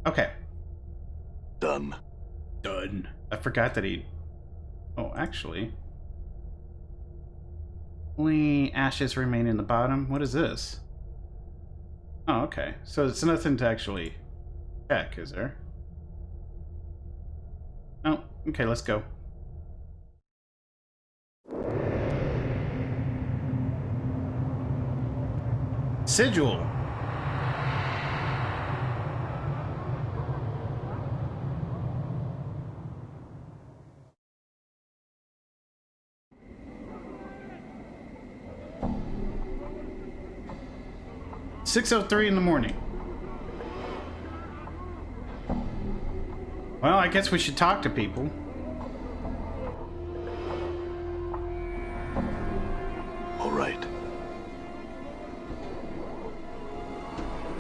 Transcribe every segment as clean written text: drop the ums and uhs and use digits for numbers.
Okay. Done. Done. I forgot that he... Oh, actually... Only ashes remain in the bottom. What is this? Oh, okay. So it's nothing to actually check, is there? Oh, okay, let's go. Sigil. "6:03 in the morning. Well, I guess we should talk to people. All right.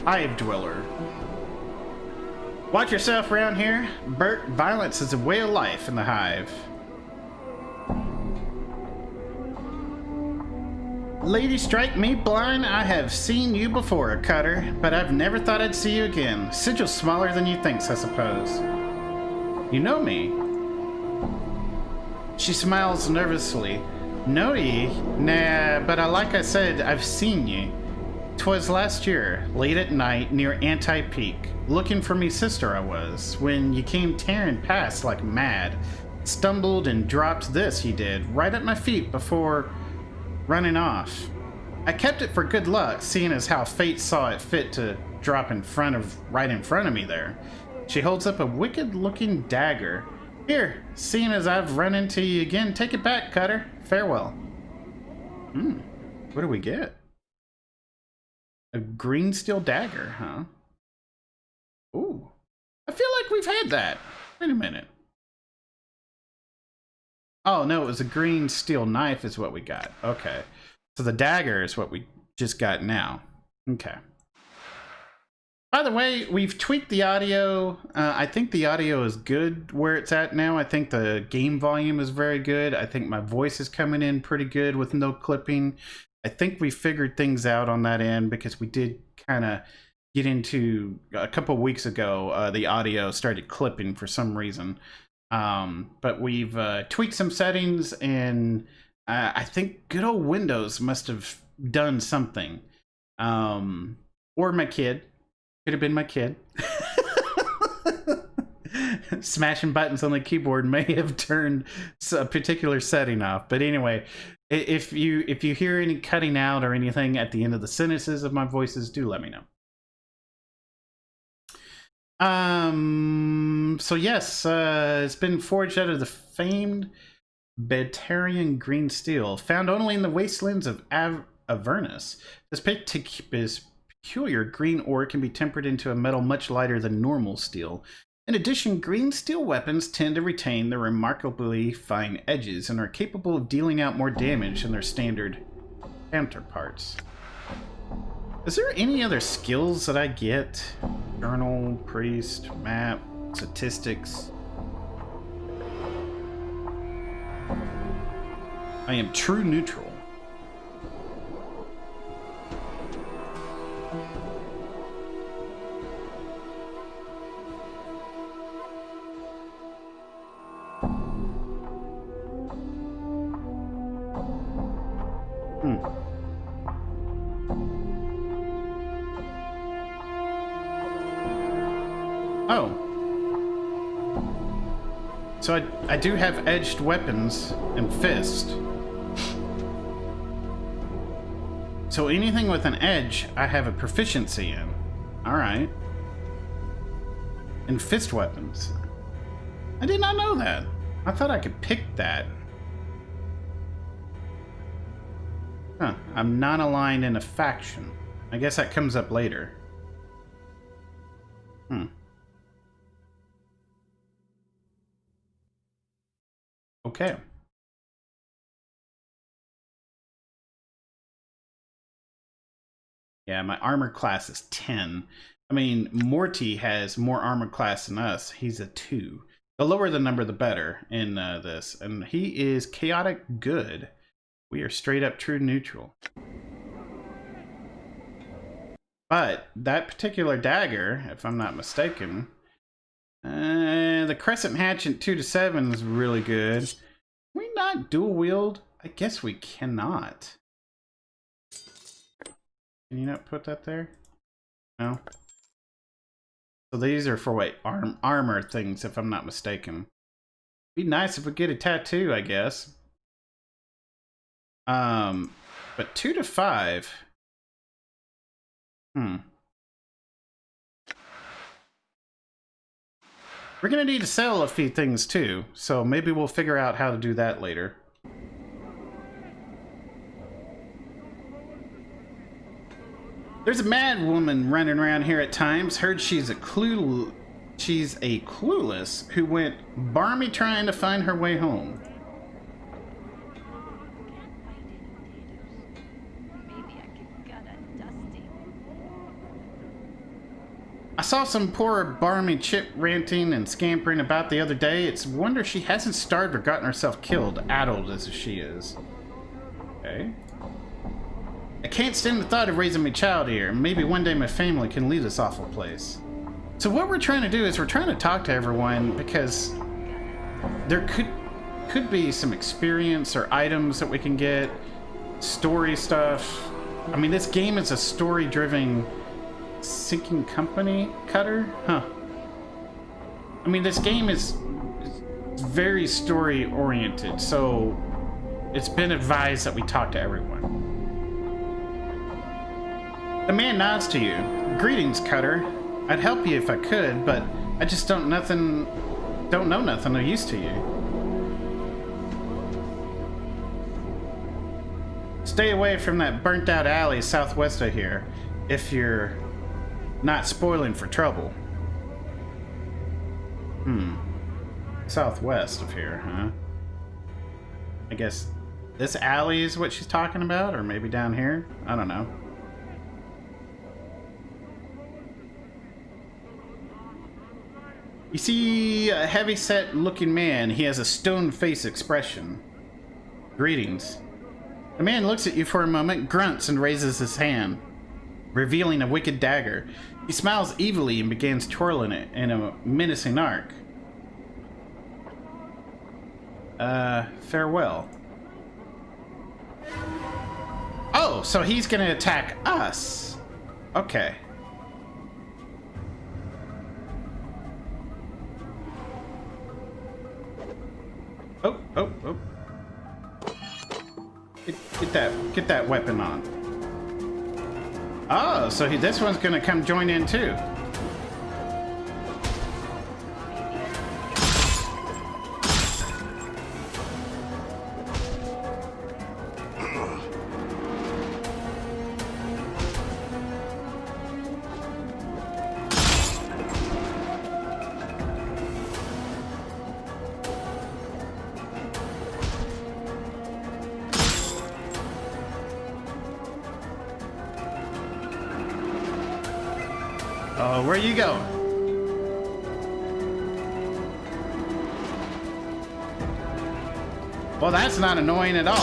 Hive dweller. Watch yourself around here. Bert, violence is a way of life in the hive. Lady, strike me blind. I have seen you before, Cutter, but I've never thought I'd see you again. Sigil's smaller than you think, I suppose. You know me. She smiles nervously. Know ye? Nah, but like I said, I've seen ye. 'Twas last year, late at night, near Anti-Peak. Looking for me sister I was, when ye came tearing past like mad. Stumbled and dropped this, ye did, right at my feet before running off. I kept it for good luck, seeing as how fate saw it fit to drop right in front of me there. She holds up a wicked-looking dagger. Here, seeing as I've run into you again, take it back, Cutter. Farewell. What do we get? A green steel dagger, huh? Ooh. I feel like we've had that. Wait a minute. Oh, no, it was a green steel knife is what we got. Okay. So the dagger is what we just got now. Okay. By the way, we've tweaked the audio. I think the audio is good where it's at now. I think the game volume is very good. I think my voice is coming in pretty good with no clipping. I think we figured things out on that end because we did kind of get into, a couple of weeks ago, the audio started clipping for some reason. But we've tweaked some settings, and I think good old Windows must have done something. Or my kid. Could have been my kid. Smashing buttons on the keyboard may have turned a particular setting off. But anyway, if you hear any cutting out or anything at the end of the sentences of my voices, do let me know. So yes, it's been forged out of the famed Betarian green steel, found only in the wastelands of Avernus. This peculiar green ore can be tempered into a metal much lighter than normal steel. In addition, green steel weapons tend to retain their remarkably fine edges and are capable of dealing out more damage than their standard counterparts. Is there any other skills that I get? Journal, priest, map, statistics. I am true neutral. Oh. So I do have edged weapons and fist. So anything with an edge, I have a proficiency in. Alright. And fist weapons. I did not know that. I thought I could pick that. Huh. I'm not aligned in a faction. I guess that comes up later. Okay. Yeah, my armor class is 10. I mean, Morty has more armor class than us. He's a 2. The lower the number, the better in this. And he is chaotic good. We are straight up true neutral. But that particular dagger, if I'm not mistaken, The Crescent Hatchet 2 to 7 is really good. Can we not dual wield? I guess we cannot. Can you not put that there? No. So these are for what, armor things, if I'm not mistaken. Be nice if we get a tattoo, I guess. But 2 to 5. We're gonna need to sell a few things too, so maybe we'll figure out how to do that later. There's a mad woman running around here at times. Heard she's a clueless who went barmy trying to find her way home. I saw some poor barmy chip ranting and scampering about the other day. It's a wonder she hasn't starved or gotten herself killed, addled as she is. Okay. I can't stand the thought of raising my child here. Maybe one day my family can leave this awful place. So what we're trying to do is we're trying to talk to everyone because there could be some experience or items that we can get, story stuff. I mean, this game is a story-driven sinking company cutter? Huh. I mean, this game is very story-oriented, so it's been advised that we talk to everyone. The man nods to you. Greetings, Cutter. I'd help you if I could, but I just don't know nothing of use to you. Stay away from that burnt-out alley southwest of here, if you're not spoiling for trouble. Southwest of here, huh? I guess this alley is what she's talking about, or maybe down here? I don't know. You see a heavy-set looking man. He has a stone-faced expression. Greetings. The man looks at you for a moment, grunts, and raises his hand, revealing a wicked dagger. He smiles evilly and begins twirling it in a menacing arc. Farewell. Oh, so he's gonna attack us. Okay. Oh. Get that weapon on. Oh, so this one's gonna come join in too. Oh, where are you going? Well, that's not annoying at all.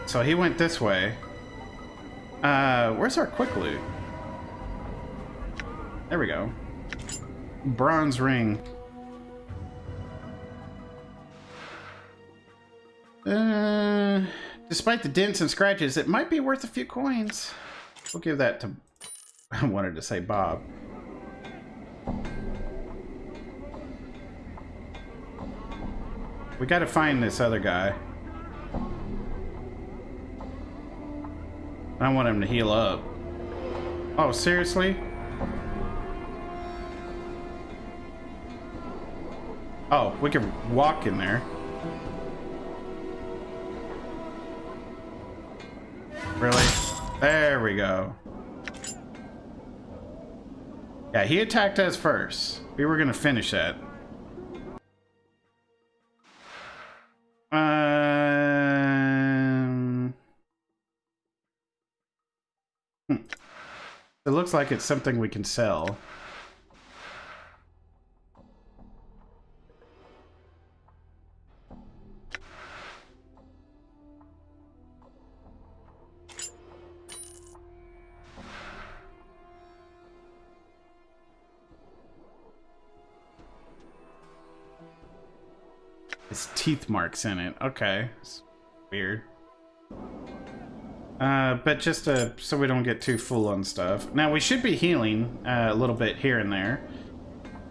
So he went this way. Where's our quick loot? There we go. Bronze ring. Despite the dents and scratches, it might be worth a few coins. We'll give that to... I wanted to say Bob. We gotta find this other guy. I want him to heal up. Oh, seriously? Oh, we can walk in there. Really? There we go. Yeah, he attacked us first. We were gonna finish that. It looks like it's something we can sell. His teeth marks in it. Okay. It's weird. But just so we don't get too full on stuff. Now, we should be healing a little bit here and there.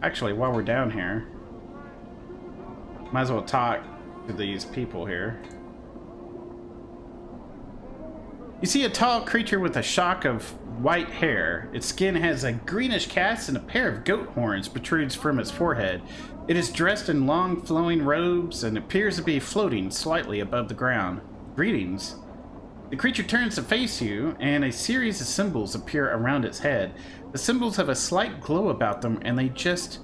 Actually, while we're down here, might as well talk to these people here. You see a tall creature with a shock of white hair. Its skin has a greenish cast and a pair of goat horns protrudes from its forehead. It is dressed in long flowing robes and appears to be floating slightly above the ground. Greetings. The creature turns to face you, and a series of symbols appear around its head. The symbols have a slight glow about them, and they just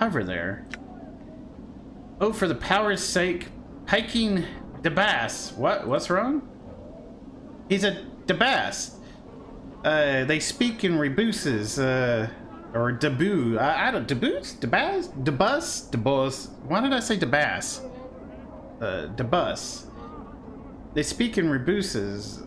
hover there. Oh, for the power's sake, Piking Debass. What's wrong? He's a Debass. They speak in rebuses, or debut. I don't, debuts? Debas? Debus? Debus. Why did I say Debass? Debus. They speak in rebuses.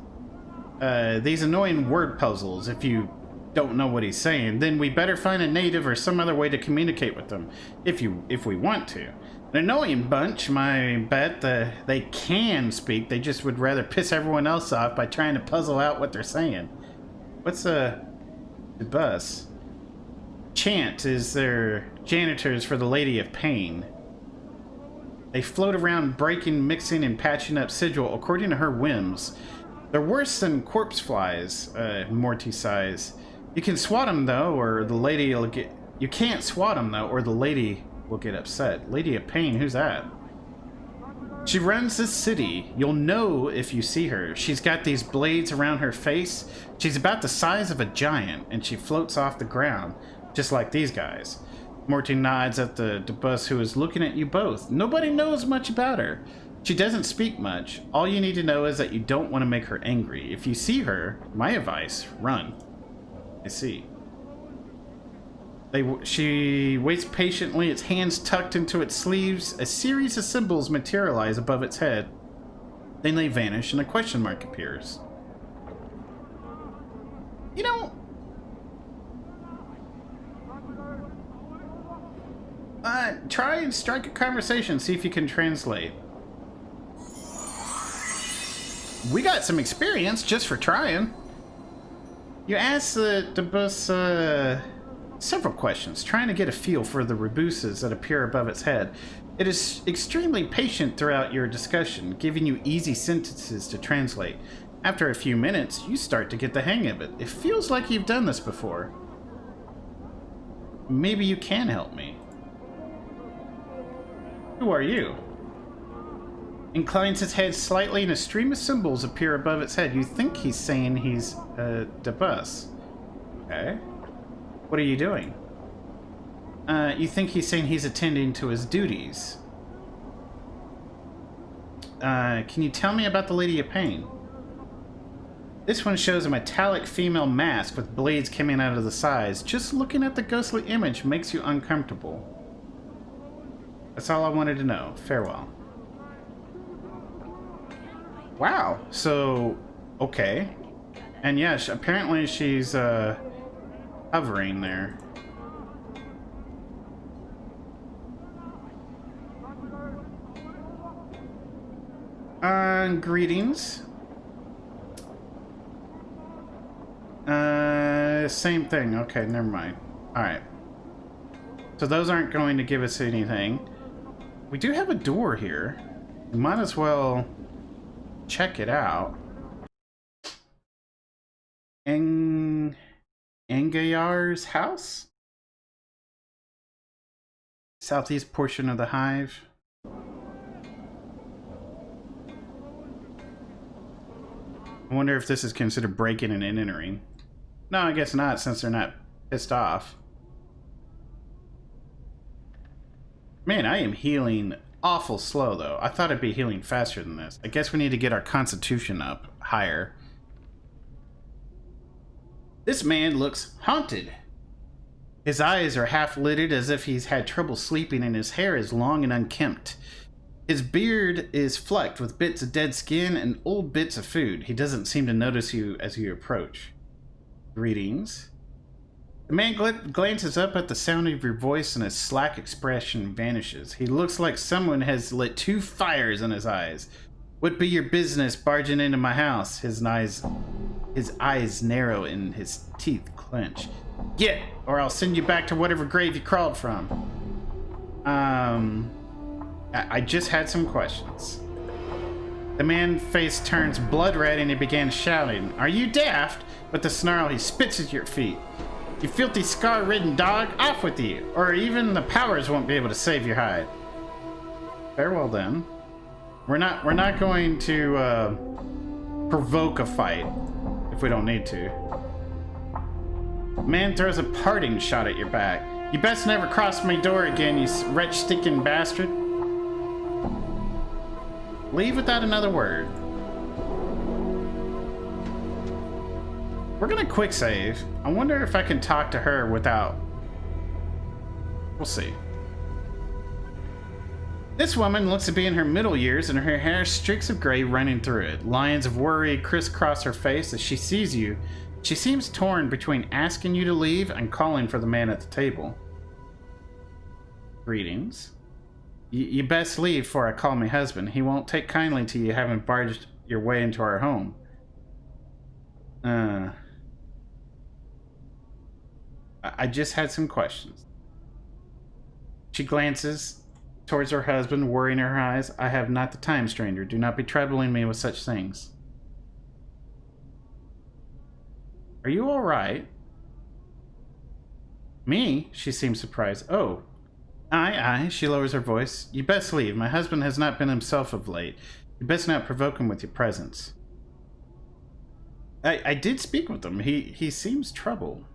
These annoying word puzzles. If you don't know what he's saying, then we better find a native or some other way to communicate with them, if we want to. An annoying bunch, my bet. They can speak, they just would rather piss everyone else off by trying to puzzle out what they're saying. What's the bus? Chant is their janitors for the Lady of Pain. They float around breaking, mixing, and patching up sigil according to her whims. They're worse than corpse flies, Morty sighs. You can swat them though, or the lady will get... You can't swat them though, or the lady will get upset. Lady of Pain, who's that? She runs this city. You'll know if you see her. She's got these blades around her face. She's about the size of a giant, and she floats off the ground, just like these guys. Morty nods at the bus who is looking at you both. Nobody knows much about her. She doesn't speak much. All you need to know is that you don't want to make her angry. If you see her, my advice, run. I see. She waits patiently, its hands tucked into its sleeves. A series of symbols materialize above its head. Then they vanish and a question mark appears. You know... try and strike a conversation, see if you can translate. We got some experience just for trying. You ask the bus several questions, trying to get a feel for the rebuses that appear above its head. It is extremely patient throughout your discussion, giving you easy sentences to translate. After a few minutes, you start to get the hang of it. It feels like you've done this before. Maybe you can help me. Who are you? Inclines its head slightly and a stream of symbols appear above its head. You think he's saying he's the bus. Okay. What are you doing? You think he's saying he's attending to his duties. Can you tell me about the Lady of Pain? This one shows a metallic female mask with blades coming out of the sides. Just looking at the ghostly image makes you uncomfortable. That's all I wanted to know. Farewell. Wow. So, okay. And yes, apparently she's hovering there. Greetings. Same thing. Okay, never mind. Alright. So those aren't going to give us anything. We do have a door here. We might as well check it out. Angayar's house? Southeast portion of the hive. I wonder if this is considered breaking and entering. No, I guess not, since they're not pissed off. Man, I am healing awful slow, though. I thought I'd be healing faster than this. I guess we need to get our constitution up higher. This man looks haunted. His eyes are half lidded as if he's had trouble sleeping, and his hair is long and unkempt. His beard is flecked with bits of dead skin and old bits of food. He doesn't seem to notice you as you approach. Greetings. The man glances up at the sound of your voice and his slack expression vanishes. He looks like someone has lit two fires in his eyes. What be your business barging into my house? His eyes narrow and his teeth clench. Get, or I'll send you back to whatever grave you crawled from. I just had some questions. The man's face turns blood red and he began shouting, "Are you daft?" With a snarl, he spits at your feet. "You filthy scar-ridden dog, off with you, or even the powers won't be able to save your hide." Farewell then. We're not going to provoke a fight if we don't need to. Man throws a parting shot at your back. "You best never cross my door again, you wretch stinking bastard." Leave without another word. We're gonna quick save. I wonder if I can talk to her without... We'll see. This woman looks to be in her middle years and her hair streaks of gray running through it. Lines of worry crisscross her face as she sees you. She seems torn between asking you to leave and calling for the man at the table. Greetings. You best leave before I call my husband. He won't take kindly to you having barged your way into our home. I just had some questions. She glances towards her husband, worrying in her eyes. "I have not the time, stranger. Do not be troubling me with such things." "Are you all right?" "Me?" She seems surprised. "Oh. Aye. She lowers her voice. "You best leave. My husband has not been himself of late. You best not provoke him with your presence." I did speak with him. He seems troubled.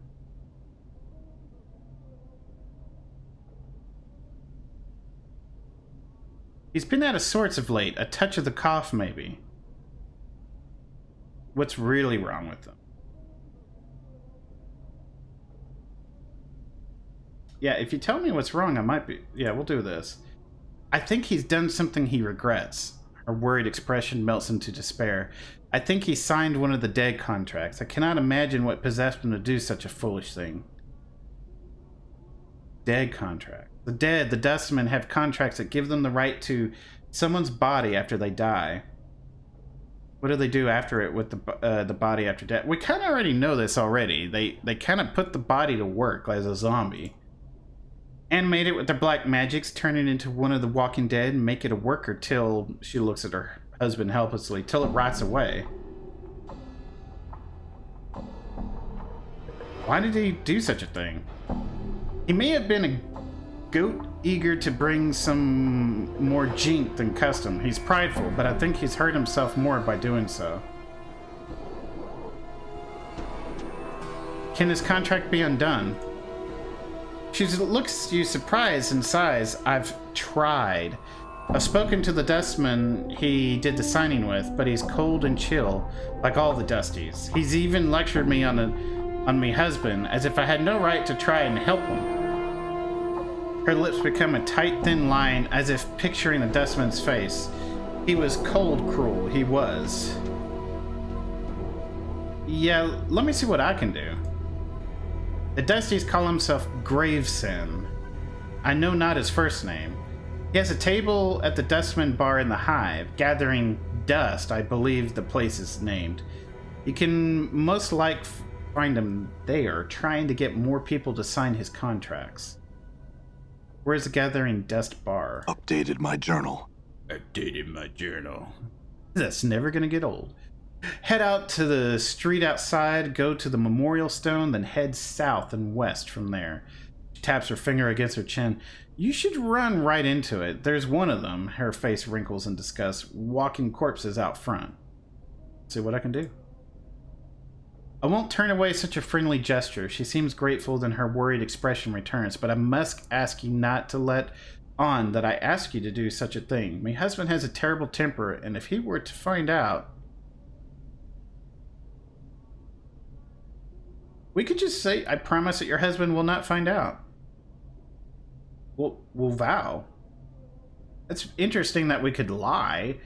He's been out of sorts of late. A touch of the cough, maybe. What's really wrong with him? Yeah, if you tell me what's wrong, I might be... Yeah, we'll do this. "I think he's done something he regrets." Her worried expression melts into despair. "I think he signed one of the dead contracts. I cannot imagine what possessed him to do such a foolish thing." Dead contract. The dead, the dustmen, have contracts that give them the right to someone's body after they die. What do they do after it with the body after death? We kind of already know this already. They kind of put the body to work as a zombie. Animate it with their black magics, turn it into one of the Walking Dead, and make it a worker till she looks at her husband helplessly, till it rots away. Why did he do such a thing? He may have been a goat eager to bring some more jink than custom. He's prideful, but I think he's hurt himself more by doing so. Can his contract be undone? She looks you surprised and sighs. "I've tried. I've spoken to the dustman he did the signing with, but he's cold and chill, like all the dusties. He's even lectured me on me husband, as if I had no right to try and help him." Her lips become a tight, thin line, as if picturing the dustman's face. "He was cold cruel, he was." "Yeah, let me see what I can do." "The Dusties call himself Gravesin. I know not his first name. He has a table at the Dustman Bar in the Hive, gathering dust, I believe the place is named. You can most like find him there, trying to get more people to sign his contracts." Where's the Gathering Dust Bar? Updated my journal. That's never gonna get old. Head out to the street outside, go to the memorial stone, then head south and west from there. She taps her finger against her chin. "You should run right into it. There's one of them," her face wrinkles in disgust, "walking corpses out front." See what I can do. I won't turn away such a friendly gesture. She seems grateful, then her worried expression returns. "But I must ask you not to let on that I ask you to do such a thing. My husband has a terrible temper, and if he were to find out..." We could just say, "I promise that your husband will not find out." We'll vow. It's interesting that we could lie.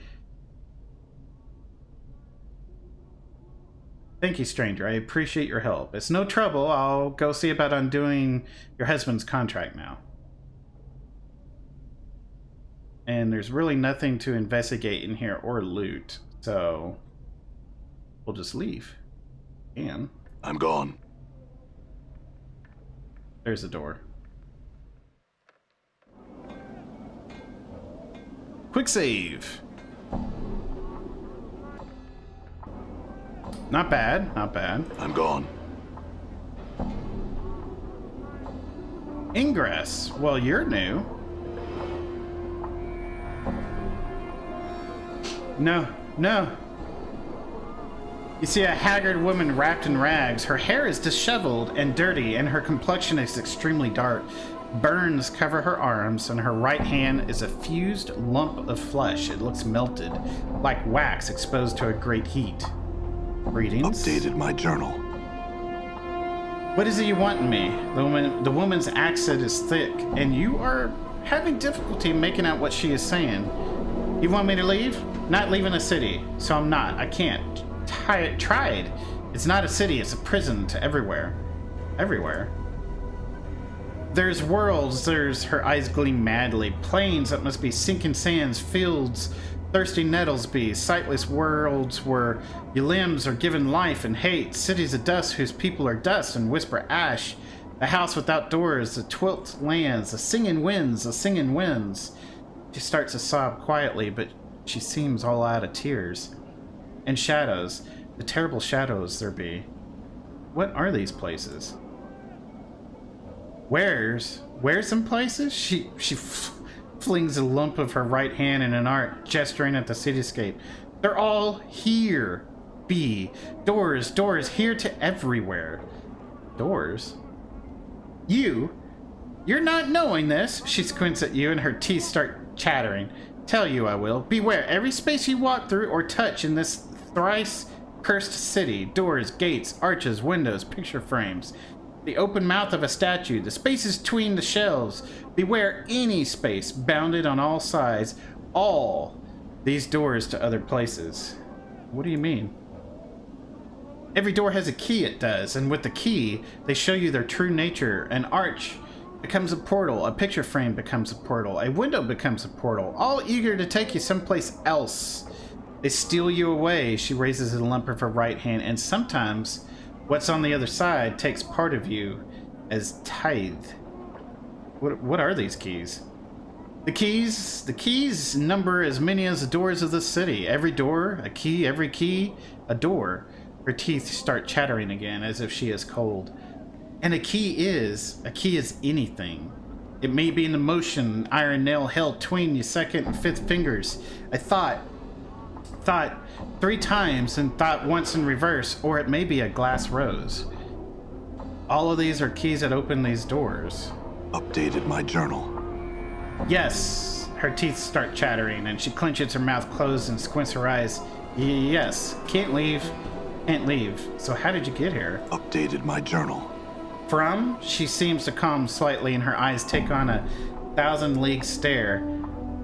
Thank you, stranger. I appreciate your help. It's no trouble. I'll go see about undoing your husband's contract now. And there's really nothing to investigate in here or loot, so we'll just leave. And I'm gone. there's the door. Quick save. Not bad, not bad. I'm gone. Ingress. Well, you're new. No, no. You see a haggard woman wrapped in rags. Her hair is disheveled and dirty, and her complexion is extremely dark. Burns cover her arms, and her right hand is a fused lump of flesh. It looks melted, like wax exposed to a great heat. Greetings. Updated my journal. What is it you want in me? The woman's accent is thick, and you are having difficulty making out what she is saying. You want me to leave? Not leaving the city, so I'm not. I can't. Tried. It's not a city, it's a prison to everywhere. Everywhere. There's worlds, her eyes gleam madly. Plains that must be sinking sands, fields, thirsty nettles be, sightless worlds where your limbs are given life and hate, cities of dust whose people are dust and whisper ash, a house without doors, the twilt lands, the singing winds, the singing winds. She starts to sob quietly, but she seems all out of tears. And shadows, the terrible shadows there be. What are these places? Where's some places? She flings a lump of her right hand in an arc, gesturing at the cityscape. They're all here. Be doors, here to everywhere. Doors? You're not knowing this. She squints at you and her teeth start chattering. Tell you I will. Beware, every space you walk through or touch in this thrice cursed city. Doors, gates, arches, windows, picture frames. The open mouth of a statue, the spaces between the shelves. Beware any space bounded on all sides. All these doors to other places. What do you mean? Every door has a key, it does, and with the key, they show you their true nature. An arch becomes a portal, a picture frame becomes a portal, a window becomes a portal, all eager to take you someplace else. They steal you away. She raises a lump of her right hand, and sometimes what's on the other side takes part of you as tithe. What are these keys? The keys number as many as the doors of the city. Every door, a key, every key, a door. Her teeth start chattering again as if she is cold. And a key is anything. It may be an emotion, an iron nail held between your second and fifth fingers. A thought 3 times and thought once in reverse, or it may be a glass rose. All of these are keys that open these doors. Updated my journal. Yes. Her teeth start chattering and she clenches her mouth closed and squints her eyes. Yes. Can't leave. So how did you get here? Updated my journal. From? She seems to calm slightly and her eyes take on a 1,000-league stare.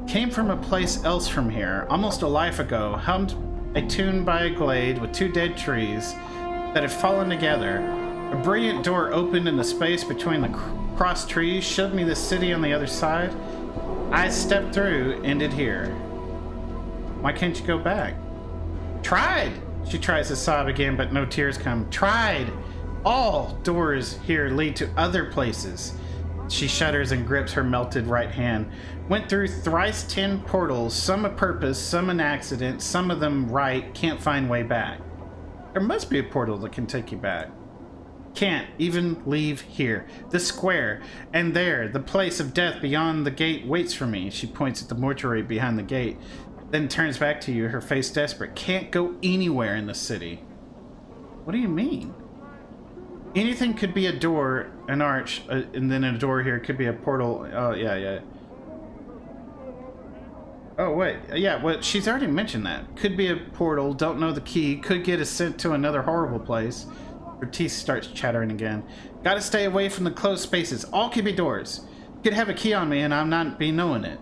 Came from a place else from here, almost a life ago, hummed a tune by a glade with 2 dead trees that had fallen together. A brilliant door opened in the space between the crossed trees, showed me the city on the other side. I stepped through, ended here. Why can't you go back? Tried! She tries to sob again, but no tears come. Tried! All doors here lead to other places. She shudders and grips her melted right hand. Went through thrice 10 portals, some a purpose, some an accident, some of them right, can't find way back. There must be a portal that can take you back. Can't even leave here. The square, and there, the place of death beyond the gate waits for me. She points at the mortuary behind the gate, then turns back to you, her face desperate. Can't go anywhere in the city. What do you mean? Anything could be a door, an arch, and then a door here could be a portal. Oh, yeah. Oh, wait. Yeah, well, she's already mentioned that. Could be a portal, don't know the key, could get us sent to another horrible place. Her teeth starts chattering again. Gotta stay away from the closed spaces. All could be doors. Could have a key on me and I'm not be knowing it.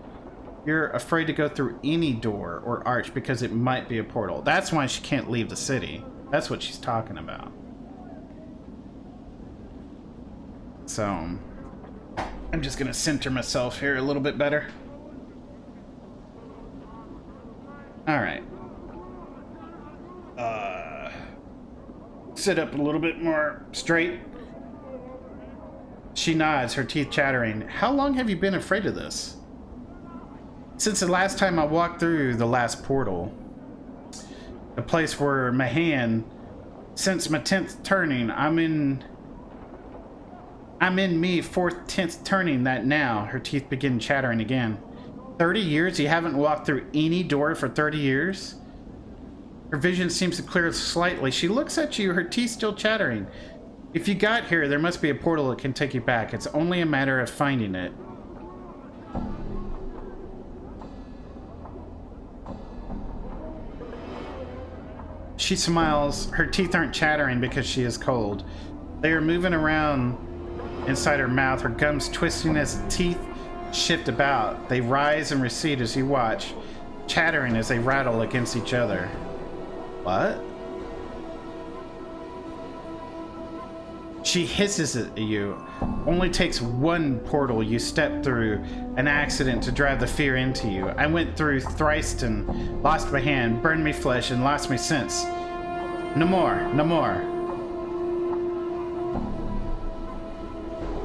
You're afraid to go through any door or arch because it might be a portal. That's why she can't leave the city. That's what she's talking about. So, I'm just gonna center myself here a little bit better. Alright. Sit up a little bit more straight. She nods, her teeth chattering. How long have you been afraid of this? Since the last time I walked through the last portal. The place where my hand, since my 10th turning, I'm in me 4th, 10th turning that now. Her teeth begin chattering again. 30 years? You haven't walked through any door for 30 years? Her vision seems to clear slightly. She looks at you, her teeth still chattering. If you got here, there must be a portal that can take you back. It's only a matter of finding it. She smiles. Her teeth aren't chattering because she is cold. They are moving around inside her mouth, her gums twisting as the teeth shift about. They rise and recede as you watch, chattering as they rattle against each other. What? She hisses at you. Only takes one portal you step through, an accident to drive the fear into you. I went through thrice and lost my hand, burned me flesh, and lost me sense. No more, no more.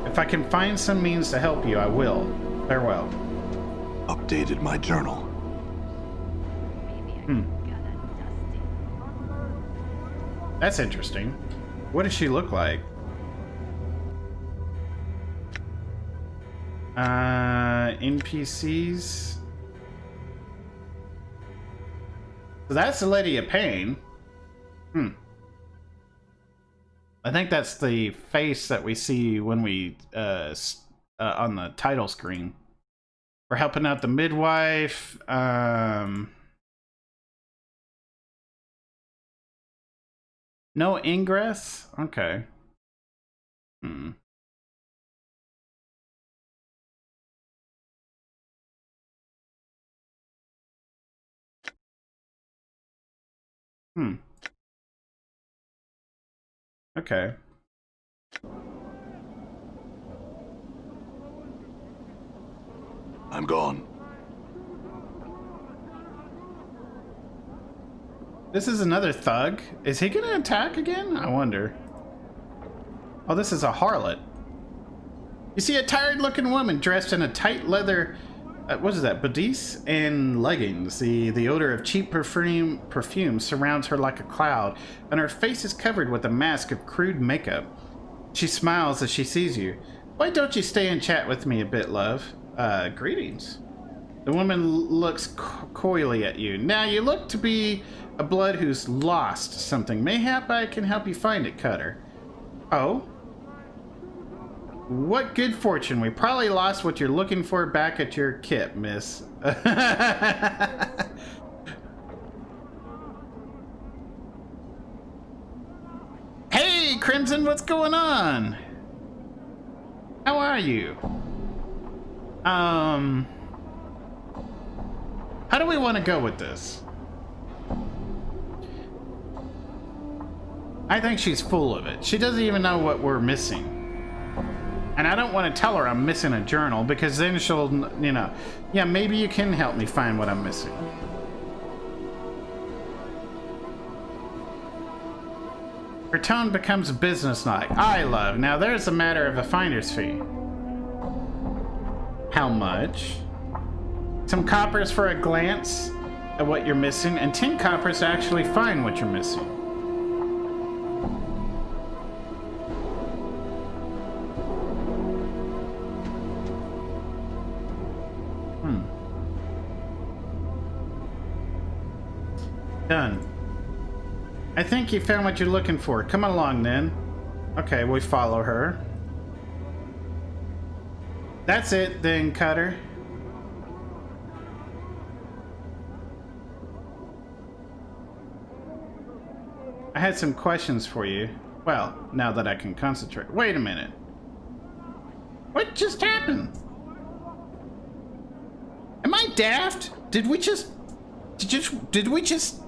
If I can find some means to help you, I will. Farewell. Updated my journal. That's interesting. What does she look like? NPCs. So that's the Lady of Pain. I think that's the face that we see when we on the title screen. We're helping out the midwife. No ingress? Okay. Okay. I'm gone. This is another thug. Is he gonna attack again? I wonder. Oh, this is a harlot. You see a tired-looking woman dressed in a tight leather, what is that, bodice and leggings. The odor of cheap perfume surrounds her like a cloud, and her face is covered with a mask of crude makeup. She smiles as she sees you. Why don't you stay and chat with me a bit, love? Greetings. The woman looks coyly at you. Now, you look to be a blood who's lost something. Mayhap I can help you find it, Cutter. Oh? What good fortune. We probably lost what you're looking for back at your kit, miss. Hey, Crimson, what's going on? How are you? How do we want to go with this? I think she's full of it. She doesn't even know what we're missing. And I don't want to tell her I'm missing a journal, because then she'll, you know, yeah, maybe you can help me find what I'm missing. Her tone becomes businesslike. I love. Now there's a matter of a finder's fee. How much? Some coppers for a glance at what you're missing, and 10 coppers to actually find what you're missing. Done. I think you found what you're looking for. Come along then. Okay, we follow her. That's it then, Cutter. I had some questions for you. Well, now that I can concentrate. Wait a minute. What just happened? Am I daft? Did we just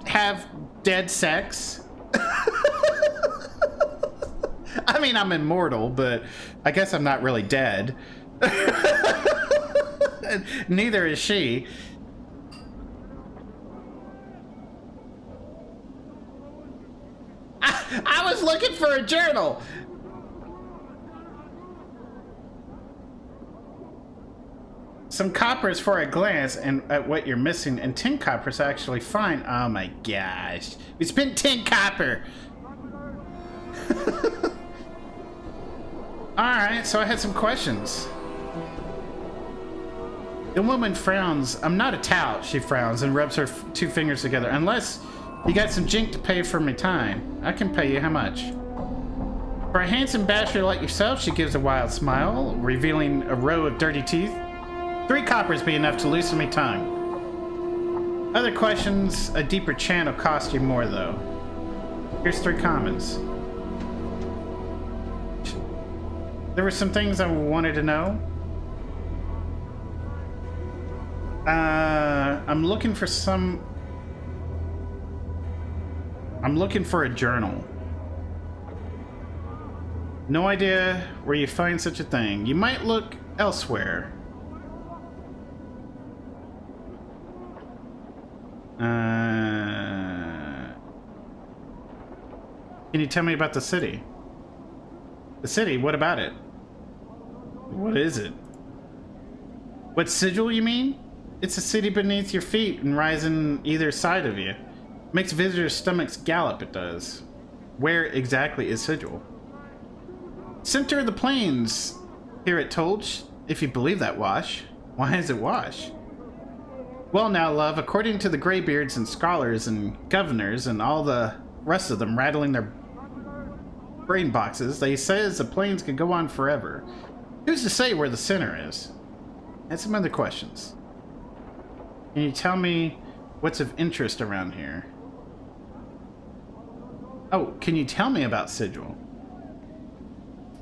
have dead sex? mean, I'm immortal, but I guess I'm not really dead. Neither is she. I was looking for a journal. Some coppers for a glance and at what you're missing, and 10 coppers actually fine. Oh my gosh. We spent 10 copper. Alright, so I had some questions. The woman frowns. I'm not a tout, she frowns and rubs her two fingers together. Unless you got some jink to pay for my time. I can pay you how much? For a handsome bachelor like yourself, she gives a wild smile, revealing a row of dirty teeth. 3 coppers be enough to loosen me tongue. Other questions, a deeper chant will cost you more though. Here's 3 commons. There were some things I wanted to know. I'm looking for a journal. No idea where you find such a thing. You might look elsewhere. Can you tell me about the city? The city? What about it? What is it? What sigil, you mean? It's a city beneath your feet and rising either side of you. Makes visitors' stomachs gallop, it does. Where exactly is sigil? Center of the plains, here it told, if you believe that wash. Why is it wash? Well now, love, according to the graybeards and scholars and governors and all the rest of them rattling their brain boxes, they says the plains could go on forever. Who's to say where the center is? And some other questions. Can you tell me what's of interest around here? Oh, can you tell me about sigil?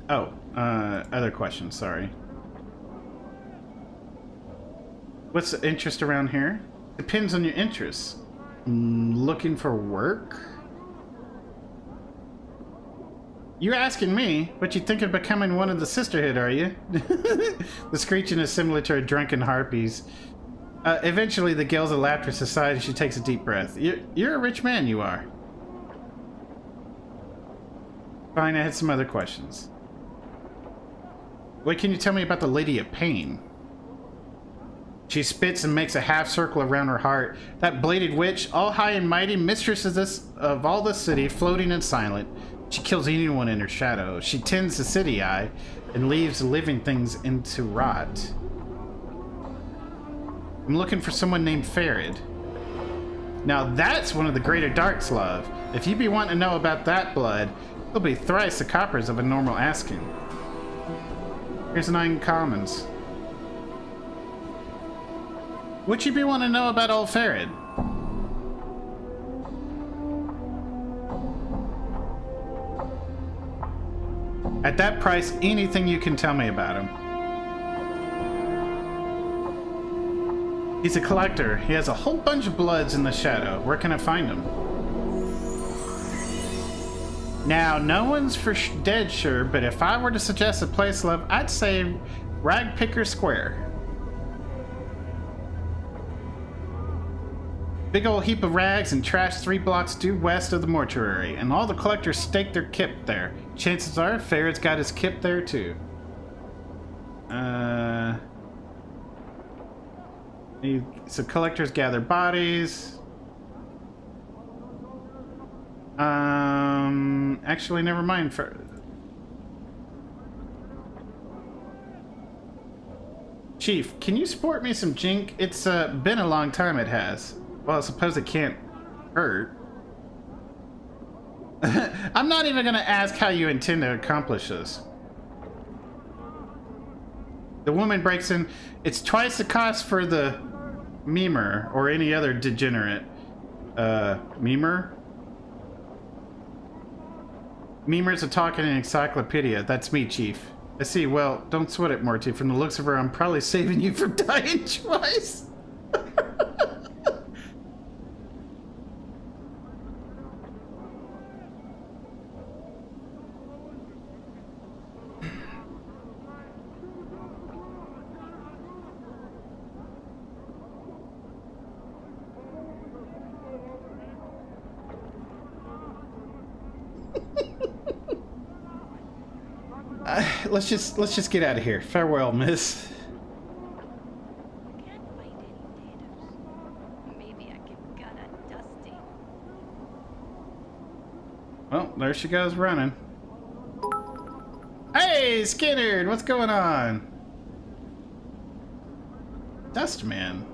Oh, other questions, sorry. What's the interest around here? Depends on your interests. Looking for work? You're asking me, but you think of becoming one of the sisterhood, are you? The screeching is similar to a drunken harpies. Eventually, the gills of laughter subside as she takes a deep breath. You're a rich man, you are. Fine, I had some other questions. What can you tell me about the Lady of Pain? She spits and makes a half circle around her heart. That bladed witch, all high and mighty, mistress of all the city, floating and silent. She kills anyone in her shadow. She tends the city eye and leaves living things into rot. I'm looking for someone named Farid. Now that's one of the greater darks, love. If you be wanting to know about that blood, it'll be thrice the coppers of a normal asking. Here's 9 commons. What you be wanting to know about old Farid? At that price, anything you can tell me about him. He's a collector. He has a whole bunch of bloods in the shadow. Where can I find him? Now, no one's for dead sure, but if I were to suggest a place, love, I'd say Ragpicker Square. Big old heap of rags and trash 3 blocks due west of the mortuary, and all the collectors stake their kip there. Chances are Farid's got his kip there too. So collectors gather bodies. Actually, never mind. Chief, can you sport me some jink? It's been a long time, it has. Well, I suppose it can't hurt. I'm not even gonna ask how you intend to accomplish this. The woman breaks in. It's twice the cost for the memer or any other degenerate. Memer? Memer's a talking encyclopedia. That's me, Chief. I see. Well, don't sweat it, Morty. From the looks of her, I'm probably saving you from dying twice. Let's just get out of here. Farewell, miss. Can't find any natives. Maybe I can gut a Dusty. Well, there she goes running. Hey, Skinner, what's going on? Dustman.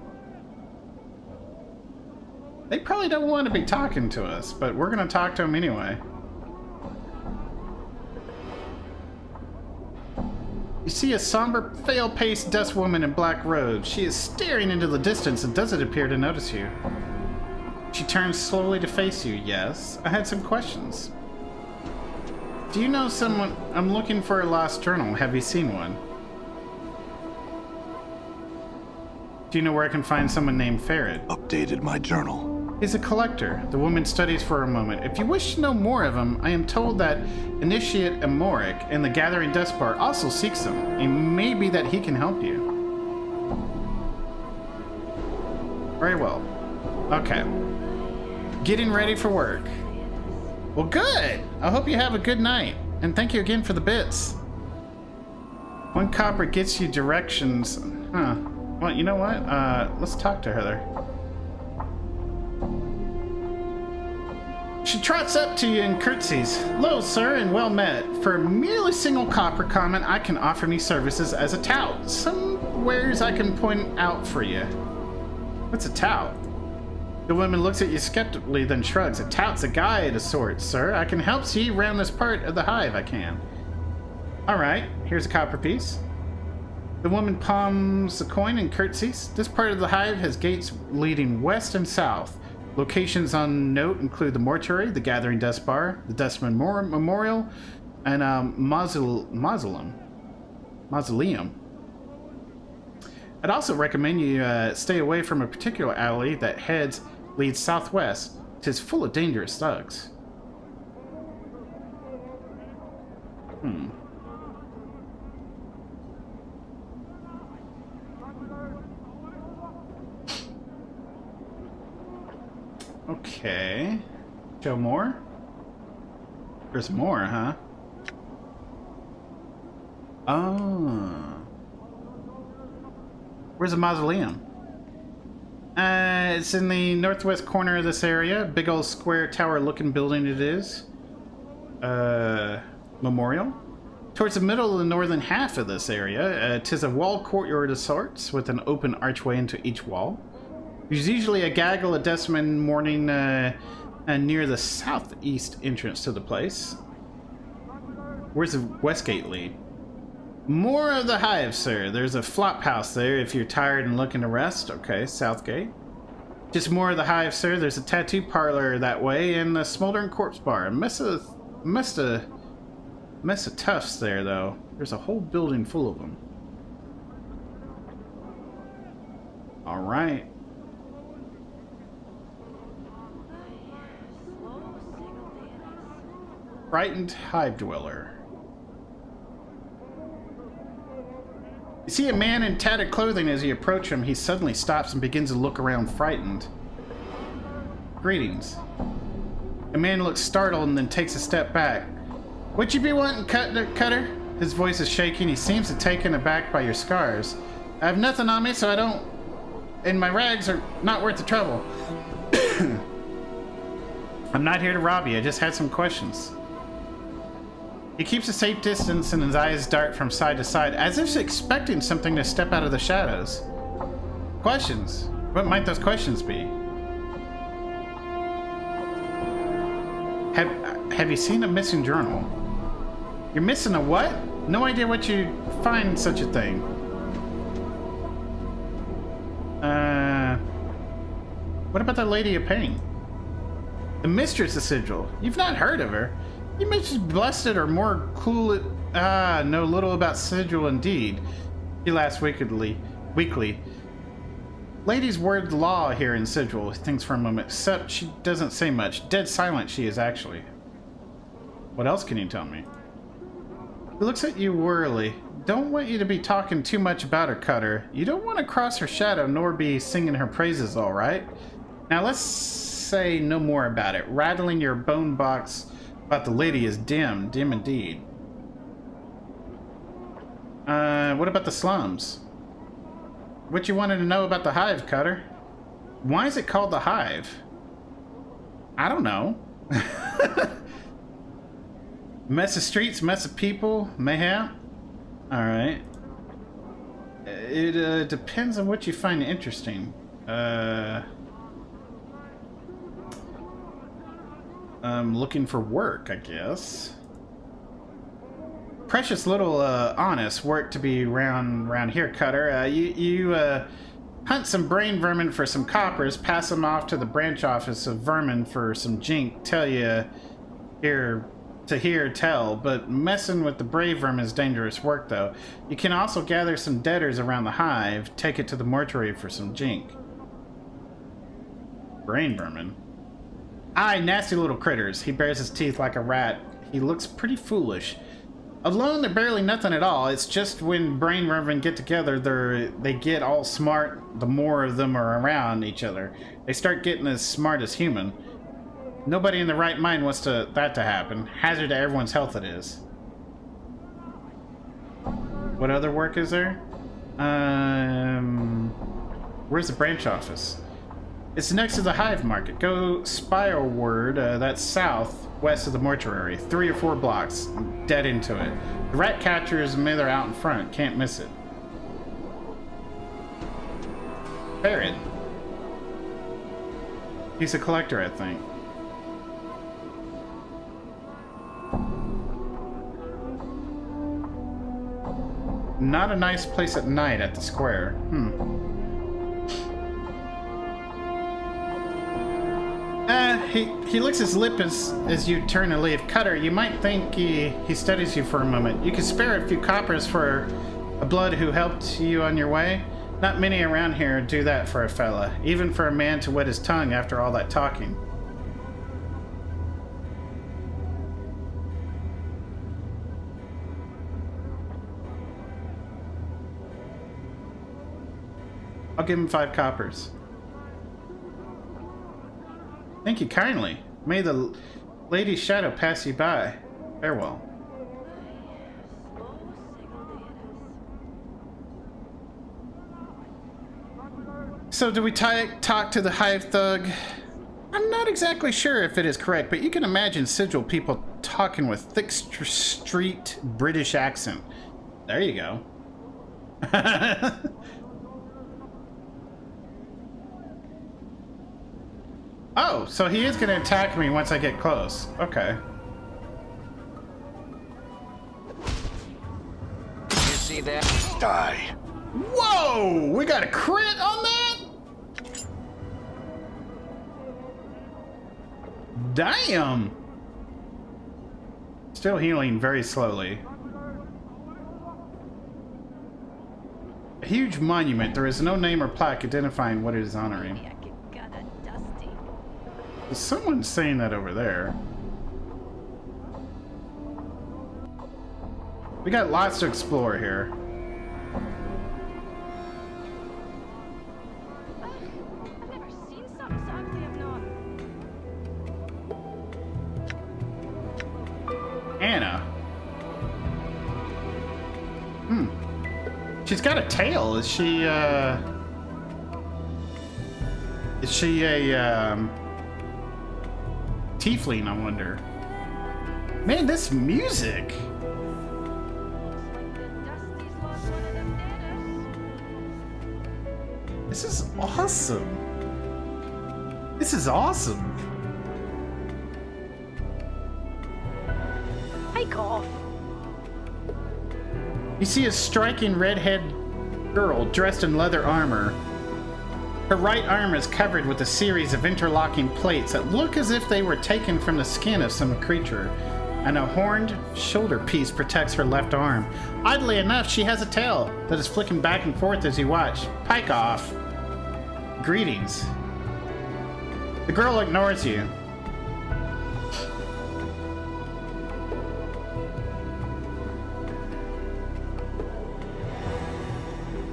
They probably don't want to be talking to us, but we're gonna talk to them anyway. You see a somber, pale-paced dust woman in black robes. She is staring into the distance and doesn't appear to notice you. She turns slowly to face you. Yes, I had some questions. Do you know someone? I'm looking for a lost journal. Have you seen one? Do you know where I can find someone named Farad? Updated my journal. He's a collector. The woman studies for a moment. If you wish to know more of him, I am told that Initiate Amorik and the Gathering Dust Bar also seeks him. It may be that he can help you. Very well. Okay. Getting ready for work. Well, good! I hope you have a good night. And thank you again for the bits. 1 copper gets you directions. Huh. Well, you know what? Let's talk to Heather. She trots up to you and curtsies. Hello, sir, and well met. For a merely single copper comment, I can offer me services as a tout. Some wares I can point out for you. What's a tout? The woman looks at you skeptically, then shrugs. A tout's a guide of sorts, sir. I can help see around this part of the hive, I can. Alright, here's a copper piece. The woman palms the coin and curtsies. This part of the hive has gates leading west and south. Locations on note include the mortuary, the Gathering Dust Bar, the Dustman Memorial, and Mausoleum. I'd also recommend you stay away from a particular alley that leads southwest. Tis full of dangerous thugs. Okay. Show more? There's more, huh? Oh. Where's the mausoleum? It's in the northwest corner of this area. Big old square tower looking building it is. Memorial. Towards the middle of the northern half of this area, 'tis a walled courtyard of sorts with an open archway into each wall. There's usually a gaggle of dustmen mourning near the southeast entrance to the place. Where's the west gate lead? More of the hive, sir. There's a flop house there if you're tired and looking to rest. Okay, south gate. Just more of the hive, sir. There's a tattoo parlor that way and a smoldering corpse bar. A mess of toughs there, though. There's a whole building full of them. All right. Frightened hive dweller. You see a man in tattered clothing. As you approach him, he suddenly stops and begins to look around frightened. Greetings. The man looks startled and then takes a step back. What you be wanting, Cutter? His voice is shaking. He seems taken aback by your scars. I have nothing on me, so I don't... And my rags are not worth the trouble. I'm not here to rob you. I just had some questions. He keeps a safe distance and his eyes dart from side to side, as if expecting something to step out of the shadows. Questions? What might those questions be? Have you seen a missing journal? You're missing a what? No idea what you'd find such a thing. What about that lady of pain? The mistress of Sigil. You've not heard of her. You mentioned Blessed or more cool. Know little about Sigil indeed. He laughs wickedly. Weakly. Lady's word law here in Sigil. Thinks for a moment. Except she doesn't say much. Dead silent she is actually. What else can you tell me? He looks at you wearily. Don't want you to be talking too much about her, Cutter. You don't want to cross her shadow nor be singing her praises, all right? Now let's say no more about it. Rattling your bone box about the lady is dim indeed. What about the slums? What you wanted to know about the hive, Cutter? Why is it called the hive? I don't know. Mess of streets, mess of people, mayhem. Alright. It depends on what you find interesting. Looking for work, I guess. Precious little honest work to be round here, Cutter. You hunt some brain vermin for some coppers, pass them off to the branch office of vermin for some jink, tell you tell, but messing with the brave vermin is dangerous work, though. You can also gather some deaders around the hive, take it to the mortuary for some jink. Brain vermin. Aye, nasty little critters. He bares his teeth like a rat. He looks pretty foolish. Alone, they're barely nothing at all. It's just when brain vermin get together, they get all smart. The more of them are around each other, they start getting as smart as human. Nobody in their right mind wants that to happen. Hazard to everyone's health it is. What other work is there? Where's the branch office? It's next to the hive market. Go spiralward, that's southwest of the mortuary. 3 or 4 blocks, dead into it. The rat catcher is mither out in front. Can't miss it. Parrot. He's a collector, I think. Not a nice place at night at the square. He licks his lip as you turn to leave. Cutter, you might think he studies you for a moment. You could spare a few coppers for a blood who helped you on your way. Not many around here do that for a fella, even for a man to wet his tongue after all that talking. I'll give him 5 coppers. Thank you kindly. May the lady's shadow pass you by. Farewell. So do we talk to the hive thug? I'm not exactly sure if it is correct, but you can imagine sigil people talking with thick street British accent. There you go. Oh, so he is going to attack me once I get close. Okay. You see that? Die. Whoa! We got a crit on that? Damn! Still healing very slowly. A huge monument. There is no name or plaque identifying what it is honoring. Maybe I could gut a dusty. Someone's saying that over there. We got lots to explore here. I've never seen something so ugly I've known. Anna. She's got a tail. Is she a tiefling, I wonder? Man, this music. Looks like the Dusty's lost one of them deaders. This is awesome. This is awesome. Hike off. You see a striking redhead girl dressed in leather armor. Her right arm is covered with a series of interlocking plates that look as if they were taken from the skin of some creature, and a horned shoulder piece protects her left arm. Oddly enough, she has a tail that is flicking back and forth as you watch. Pike off. Greetings. The girl ignores you.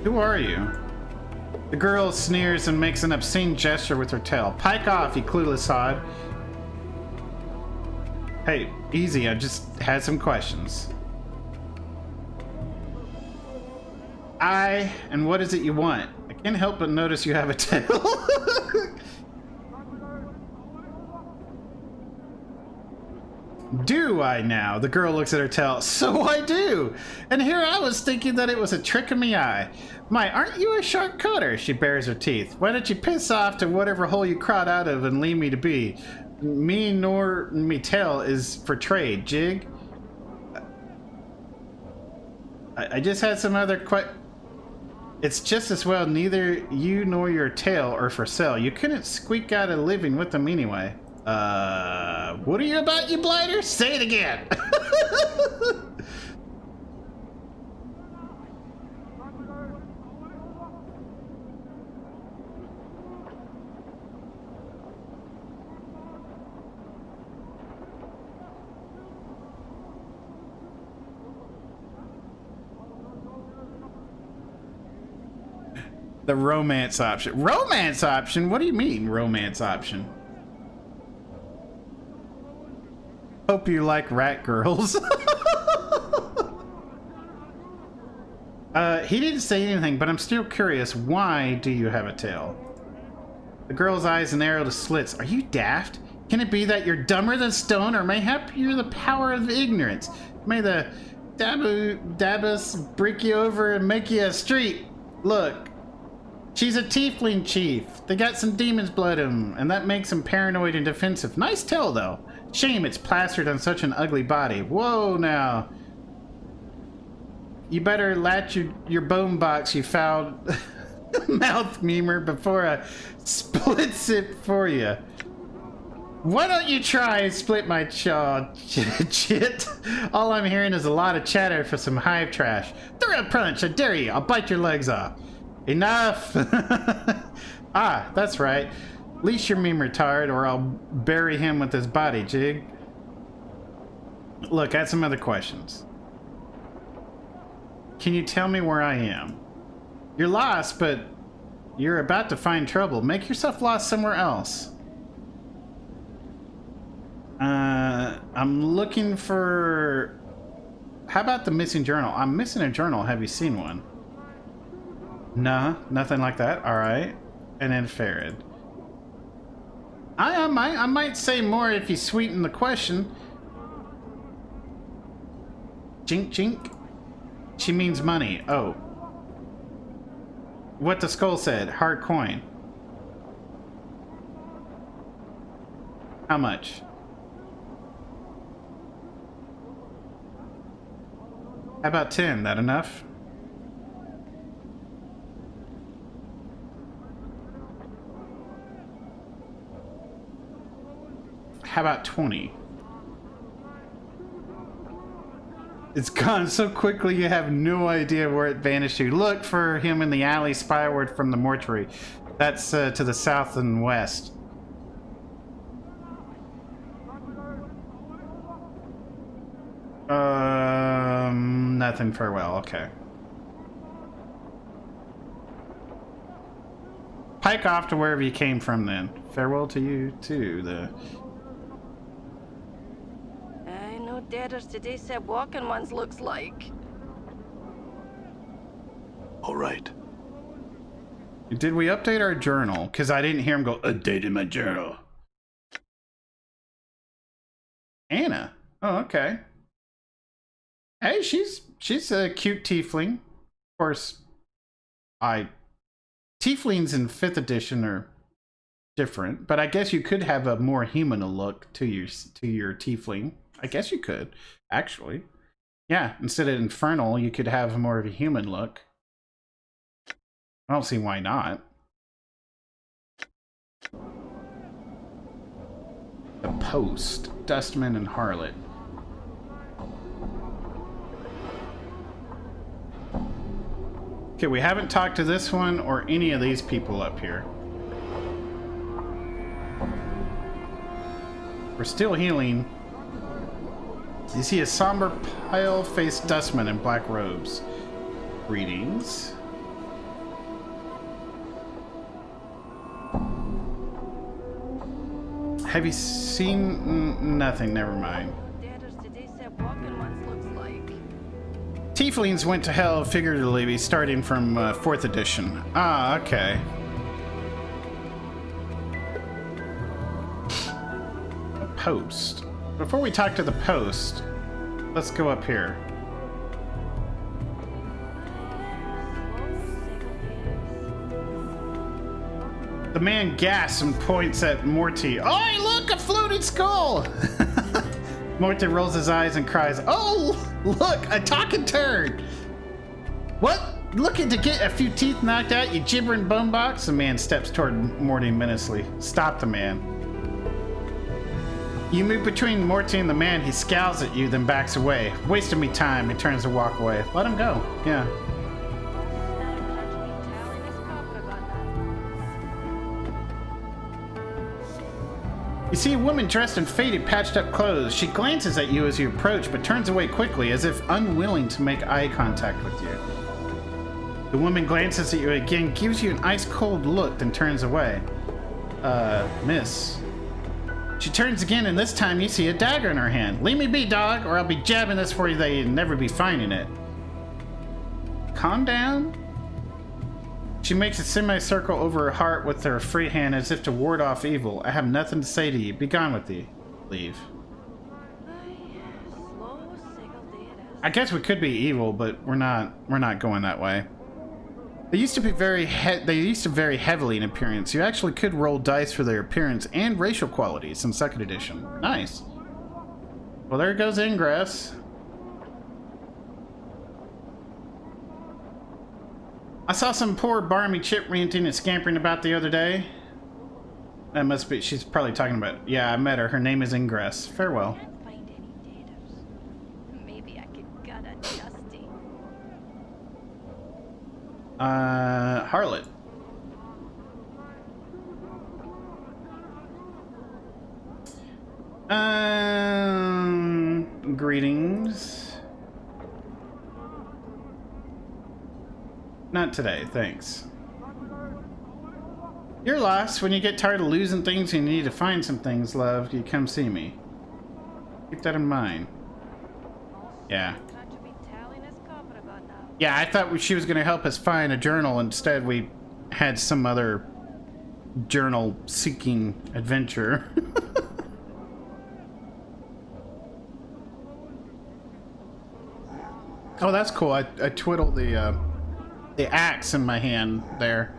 Who are you? The girl sneers and makes an obscene gesture with her tail. Pike off, you clueless sod. Hey, easy, I just had some questions. Aye, and what is it you want? I can't help but notice you have a tail. Do I now? The girl looks at her tail. So I do. And here I was thinking that it was a trick of me eye. My, aren't you a sharp coder? She bares her teeth. Why don't you piss off to whatever hole you crawled out of and leave me to be? Me nor me tail is for trade, jig. I just had some other It's just as well neither you nor your tail are for sale. You couldn't squeak out a living with them anyway. What are you about, you blighter? Say it again! The romance option. Romance option? What do you mean, romance option? Hope you like rat girls. He didn't say anything, but I'm still curious. Why do you have a tail? The girl's eyes narrow to slits. Are you daft? Can it be that you're dumber than stone, or mayhap you're the power of ignorance? May the Dabus break you over and make you a street. Look. She's a tiefling chief. They got some demon's blood in them, and that makes them paranoid and defensive. Nice tail, though. Shame it's plastered on such an ugly body. Whoa, now. You better latch your bone box, you foul mouth memer, before I splits it for you. Why don't you try and split my jaw, chit? All I'm hearing is a lot of chatter for some hive trash. Throw a punch, I dare you. I'll bite your legs off. Enough! Ah, that's right. Leash your meme retard, or I'll bury him with his body, jig. Look, I had some other questions. Can you tell me where I am? You're lost, but you're about to find trouble. Make yourself lost somewhere else. I'm looking for... How about the missing journal? I'm missing a journal. Have you seen one? Nah, nothing like that. All right. And then Farid. I might say more if you sweeten the question. Jink jink. She means money. Oh. What the skull said. Hard coin. How much? How about 10? That enough? How about 20? It's gone so quickly you have no idea where it vanished to. Look for him in the alley spyward from the mortuary. That's to the south and west. Nothing. Farewell. Okay. Pike off to wherever you came from then. Farewell to you too. Dadders today said walking ones looks like. All right. Did we update our journal? Because I didn't hear him go, updated my journal. Anna. Oh, okay. Hey, she's a cute tiefling. Of course, tieflings in 5th edition are different, but I guess you could have a more human look to your tiefling. I guess you could, actually. Yeah, instead of infernal, you could have more of a human look. I don't see why not. The Post, Dustman and Harlot. Okay, we haven't talked to this one or any of these people up here. We're still healing. You see a somber, pale-faced dustman in black robes. Greetings. Have you seen nothing? Never mind. tieflings went to hell figuratively starting from 4th edition. Ah, okay. A post. Before we talk to the post, let's go up here. The man gasps and points at Morty. Oh, look, a floating skull! Morty rolls his eyes and cries, "Oh, look, a talking turd! What? Looking to get a few teeth knocked out, you gibbering bumebox?" The man steps toward Morty menacingly. Stop the man. You move between Morty and the man. He scowls at you, then backs away. Wasting me time. He turns to walk away. Let him go. Yeah. You see a woman dressed in faded, patched-up clothes. She glances at you as you approach, but turns away quickly, as if unwilling to make eye contact with you. The woman glances at you again, gives you an ice-cold look, then turns away. Miss. She turns again, and this time you see a dagger in her hand. Leave me be, dog, or I'll be jabbing this for you that you'll never be finding it. Calm down. She makes a semicircle over her heart with her free hand as if to ward off evil. I have nothing to say to you. Be gone with thee. Leave. I guess we could be evil, but we're not going that way. They used to be very vary heavily in appearance. You actually could roll dice for their appearance and racial qualities in 2nd edition. Nice. Well, there goes Ingress. I saw some poor barmy chip ranting and scampering about the other day. That must be, she's probably talking about, yeah, I met her. Her name is Ingress. Farewell. Can't find any natives. Maybe I could gut a dusty. Harlot. Greetings. Not today, thanks. You're lost. When you get tired of losing things and you need to find some things, love, you come see me. Keep that in mind. Yeah. Yeah, I thought she was going to help us find a journal. Instead, we had some other journal-seeking adventure. Oh, that's cool. I twiddled the axe in my hand there.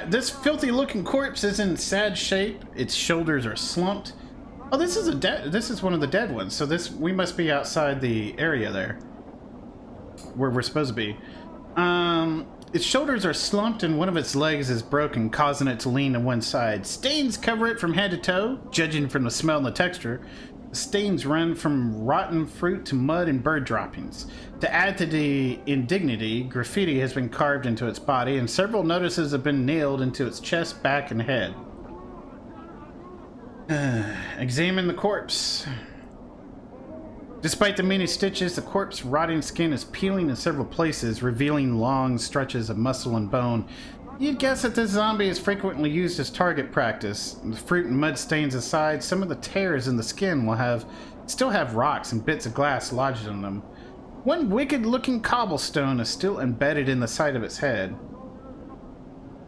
This filthy looking corpse is in sad shape. Its shoulders are slumped. Oh, this is one of the dead ones. So we must be outside the area there where we're supposed to be. Its shoulders are slumped and one of its legs is broken, causing it to lean to one side. Stains cover it from head to toe, judging from the smell and the texture. The stains run from rotten fruit to mud and bird droppings. To add to the indignity, graffiti has been carved into its body, and several notices have been nailed into its chest, back, and head. Examine the corpse. Despite the many stitches, the corpse's rotting skin is peeling in several places, revealing long stretches of muscle and bone. You'd guess that this zombie is frequently used as target practice. The fruit and mud stains aside, some of the tears in the skin will still have rocks and bits of glass lodged in them. One wicked-looking cobblestone is still embedded in the side of its head.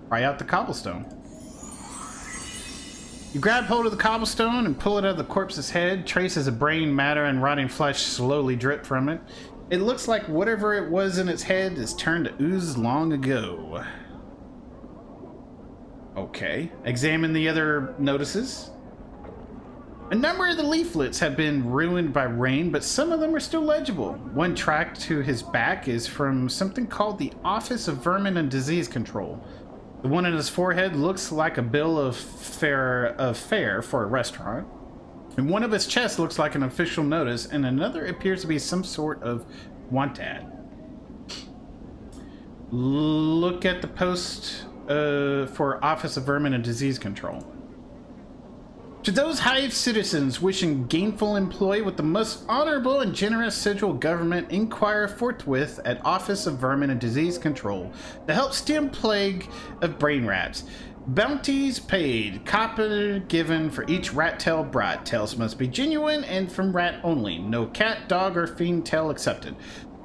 Pry out the cobblestone. You grab hold of the cobblestone and pull it out of the corpse's head. Traces of brain matter and rotting flesh slowly drip from it. It looks like whatever it was in its head is turned to ooze long ago. Okay. Examine the other notices. A number of the leaflets have been ruined by rain, but some of them are still legible. One tracked to his back is from something called the Office of Vermin and Disease Control. The one on his forehead looks like a bill of fare for a restaurant. And one of his chests looks like an official notice, and another appears to be some sort of want ad. Look at the post for Office of Vermin and Disease Control. To those hive citizens wishing gainful employ with the most honorable and generous central government, inquire forthwith at Office of Vermin and Disease Control to help stem plague of brain rats. Bounties paid. Copper given for each rat tail brought. Tails must be genuine and from rat only. No cat, dog, or fiend tail accepted.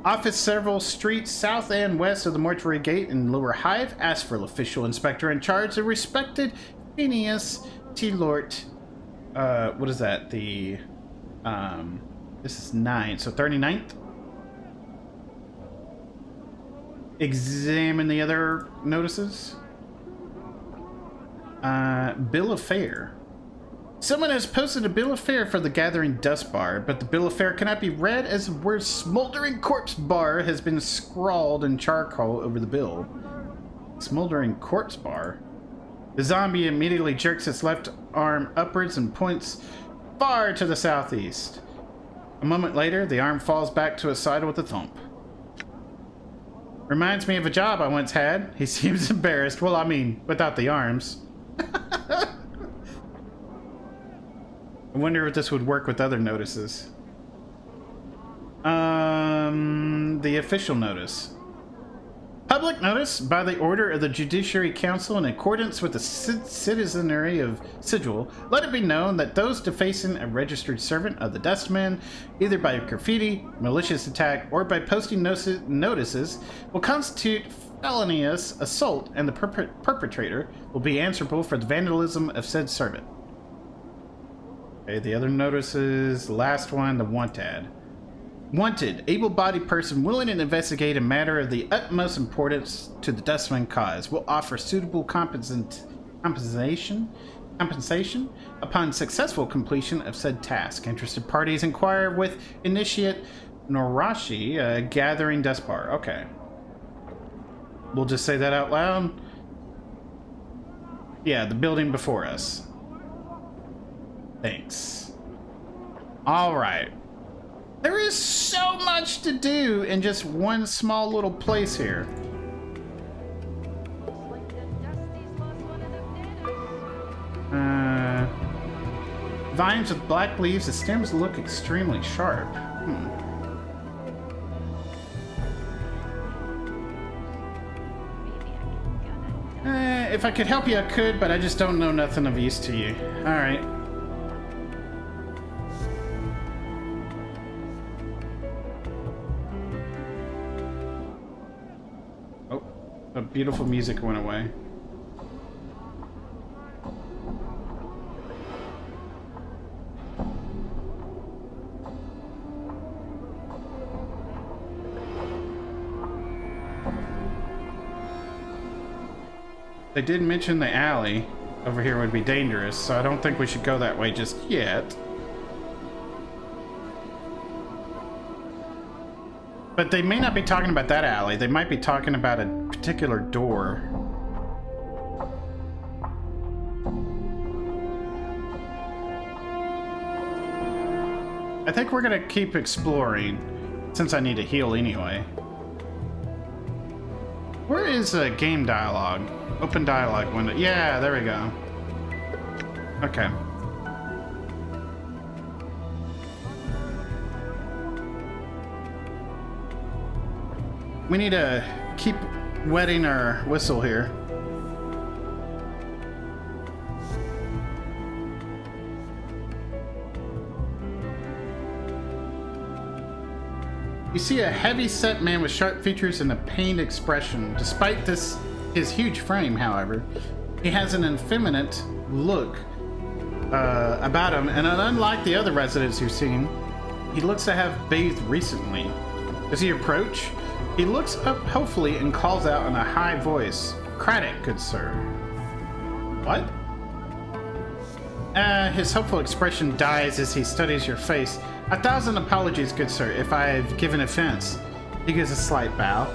Office several streets south and west of the mortuary gate in Lower Hive. Ask for official inspector in charge, the respected Phineas T. Lort. What is that? The, this is 9, so 39th. Examine the other notices. Bill of fare. Someone has posted a bill of fare for the Gathering Dust Bar, but the bill of fare cannot be read as the word Smoldering Corpse Bar has been scrawled in charcoal over the bill. Smoldering Corpse Bar? The zombie immediately jerks its left arm upwards and points far to the southeast. A moment later, the arm falls back to its side with a thump. Reminds me of a job I once had. He seems embarrassed. Well, I mean, without the arms. I wonder if this would work with other notices. The official notice. Public notice by the order of the Judiciary Council in accordance with the citizenry of Sigil. Let it be known that those defacing a registered servant of the Dustman, either by graffiti, malicious attack, or by posting notices, will constitute felonious assault, and the perpetrator will be answerable for the vandalism of said servant. Okay, the other notices, the last one, the want ad. Wanted, able-bodied person willing to investigate a matter of the utmost importance to the Dustman cause. Will offer suitable compensation upon successful completion of said task. Interested parties inquire with Initiate Norashi, Gathering Dust Bar. Okay. We'll just say that out loud. Yeah, the building before us. Thanks. All right. There is so much to do in just one small little place here. Looks like the Dusties lost one of them natives. Vines with black leaves, the stems look extremely sharp. Maybe I can gut a If I could help you, I could, but I just don't know nothing of use to you. All right. Oh, the beautiful music went away. They did mention the alley over here would be dangerous, so I don't think we should go that way just yet. But they may not be talking about that alley. They might be talking about a particular door. I think we're gonna keep exploring, since I need to heal anyway. Where is game dialogue? Open dialogue window. Yeah, there we go. Okay. We need to keep wetting our whistle here. You see a heavy-set man with sharp features and a pained expression. Despite his huge frame, however, he has an effeminate look about him, and unlike the other residents you've seen, he looks to have bathed recently. As he approaches, he looks up hopefully and calls out in a high voice, "Craddock, good sir." What? His hopeful expression dies as he studies your face. "1,000 apologies, good sir, if I've given offense." He gives a slight bow.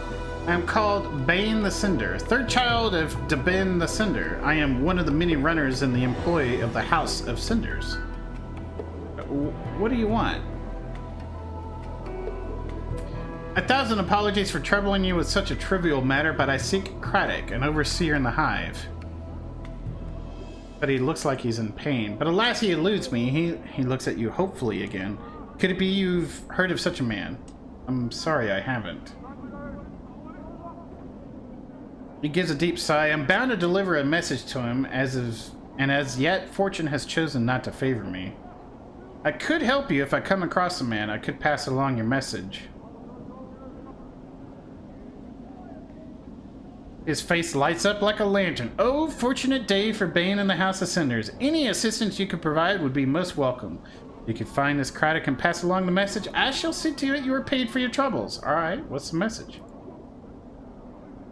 "I am called Bane the Cinder, third child of Deben the Cinder. I am one of the many runners in the employ of the House of Cinders." What do you want? "1,000 apologies for troubling you with such a trivial matter, but I seek Craddock, an overseer in the hive." But he looks like he's in pain. "But alas, he eludes me." He looks at you hopefully again. "Could it be you've heard of such a man?" "I'm sorry, I haven't." He gives a deep sigh. I'm bound to deliver a message to him, and as yet, fortune has chosen not to favor me. I could help you if I come across a man. I could pass along your message. His face lights up like a lantern. Oh, fortunate day for Bane and the House of Cinders. Any assistance you could provide would be most welcome. You could find this Craddock and pass along the message. I shall see to it you are paid for your troubles. Alright, what's the message?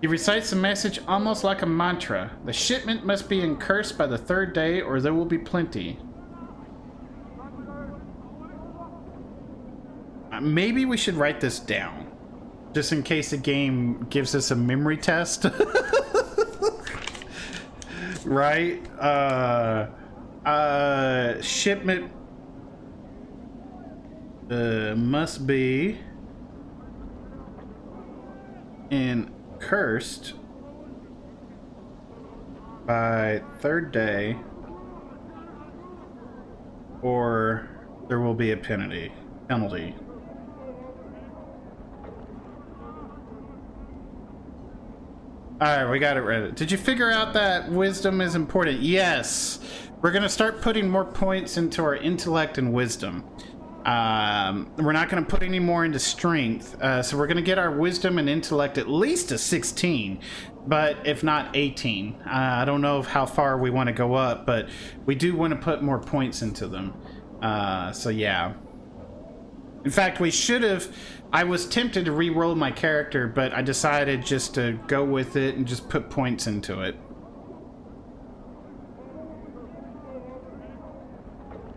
He recites the message almost like a mantra. The shipment must be cursed by the third day, or there will be plenty. Maybe we should write this down, just in case the game gives us a memory test. Right? Shipment must be cursed by third day, or there will be a penalty. Alright, we got it ready. Did you figure out that wisdom is important? Yes! We're gonna start putting more points into our intellect and wisdom. We're not gonna put any more into strength, so we're gonna get our wisdom and intellect at least to 16, but if not 18. I don't know how far we want to go up, but we do want to put more points into them. So yeah. In fact, we should have... I was tempted to re-roll my character, but I decided just to go with it and just put points into it.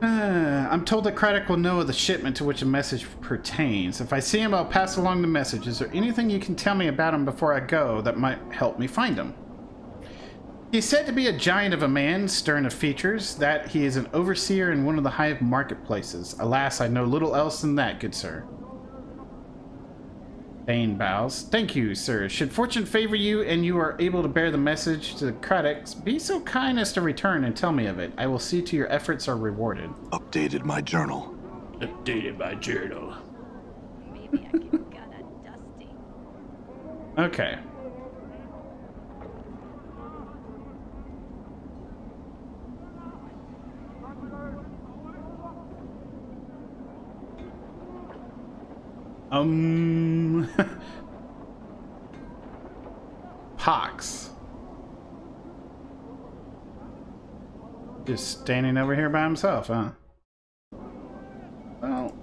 I'm told that Craddock will know of the shipment to which a message pertains. If I see him, I'll pass along the message. Is there anything you can tell me about him before I go that might help me find him? He's said to be a giant of a man, stern of features, that he is an overseer in one of the hive marketplaces. Alas, I know little else than that, good sir. Bane bows. Thank you, sir. Should fortune favor you and you are able to bear the message to the Craddock, be so kind as to return and tell me of it. I will see to your efforts are rewarded. Updated my journal. Maybe I can gut a dusty. Okay. Pox. Just standing over here by himself, huh? Well.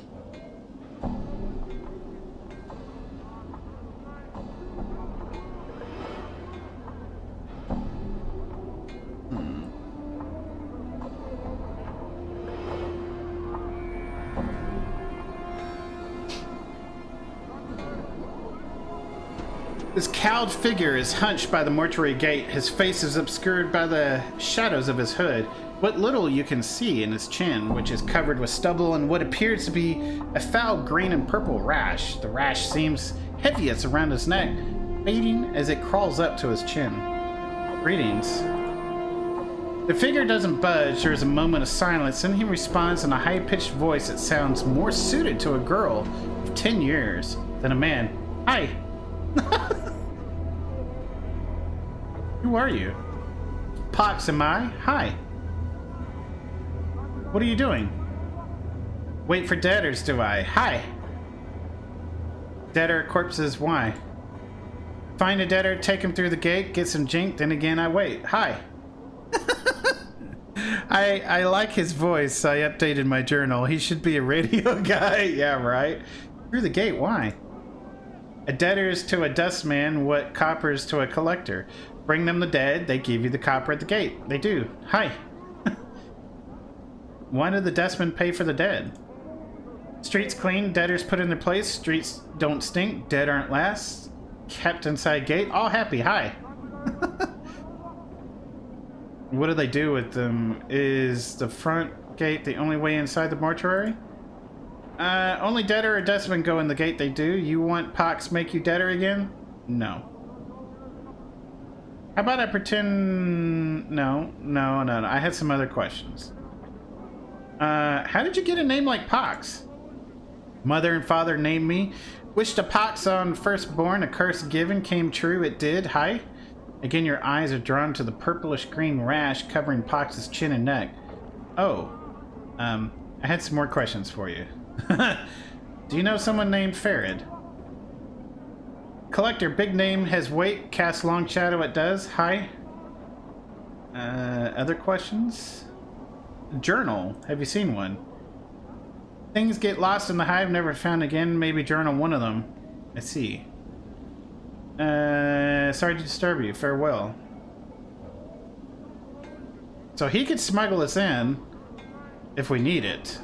His cowled figure is hunched by the mortuary gate. His face is obscured by the shadows of his hood. What little you can see in his chin, which is covered with stubble and what appears to be a foul green and purple rash. The rash seems heaviest around his neck, fading as it crawls up to his chin. Greetings. The figure doesn't budge. There is a moment of silence, and he responds in a high-pitched voice that sounds more suited to a girl of 10 years than a man. Hi. Who are you? Pox, am I? Hi. What are you doing? Wait for debtors, do I? Hi. Debtor corpses, why? Find a debtor, take him through the gate, get some jink, then again I wait. Hi. I like his voice. I updated my journal. He should be a radio guy. Yeah, right. Through the gate, why? A debtor is to a dustman what copper is to a collector. Bring them the dead, they give you the copper at the gate. They do. Hi. Why do the dustmen pay for the dead? Streets clean, debtors put in their place. Streets don't stink, dead aren't last. Kept inside gate, all happy. Hi. What do they do with them? Is the front gate the only way inside the mortuary? Only debtor or dustman go in the gate, they do. You want Pox make you debtor again? No. How about I pretend... No. I had some other questions. How did you get a name like Pox? Mother and father named me. Wished a Pox on firstborn, a curse given, came true, it did. Hi. Again, your eyes are drawn to the purplish green rash covering Pox's chin and neck. Oh, I had some more questions for you. Do you know someone named Farid? Collector, big name, has weight, casts long shadow, it does. Hi. Other questions? Journal, have you seen one? Things get lost in the hive, never found again. Maybe journal one of them. I see. Sorry to disturb you. Farewell. So he could smuggle us in if we need it.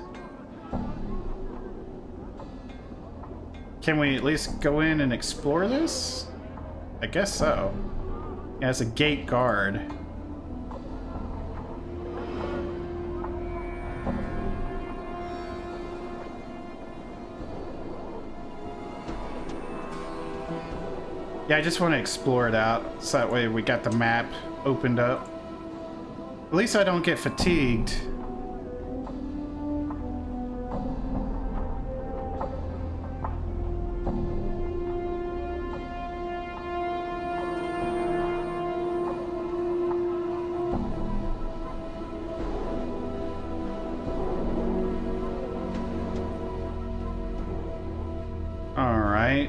Can we at least go in and explore this? I guess so. Yeah, it's a gate guard. Yeah, I just want to explore it out, so that way we got the map opened up. At least I don't get fatigued.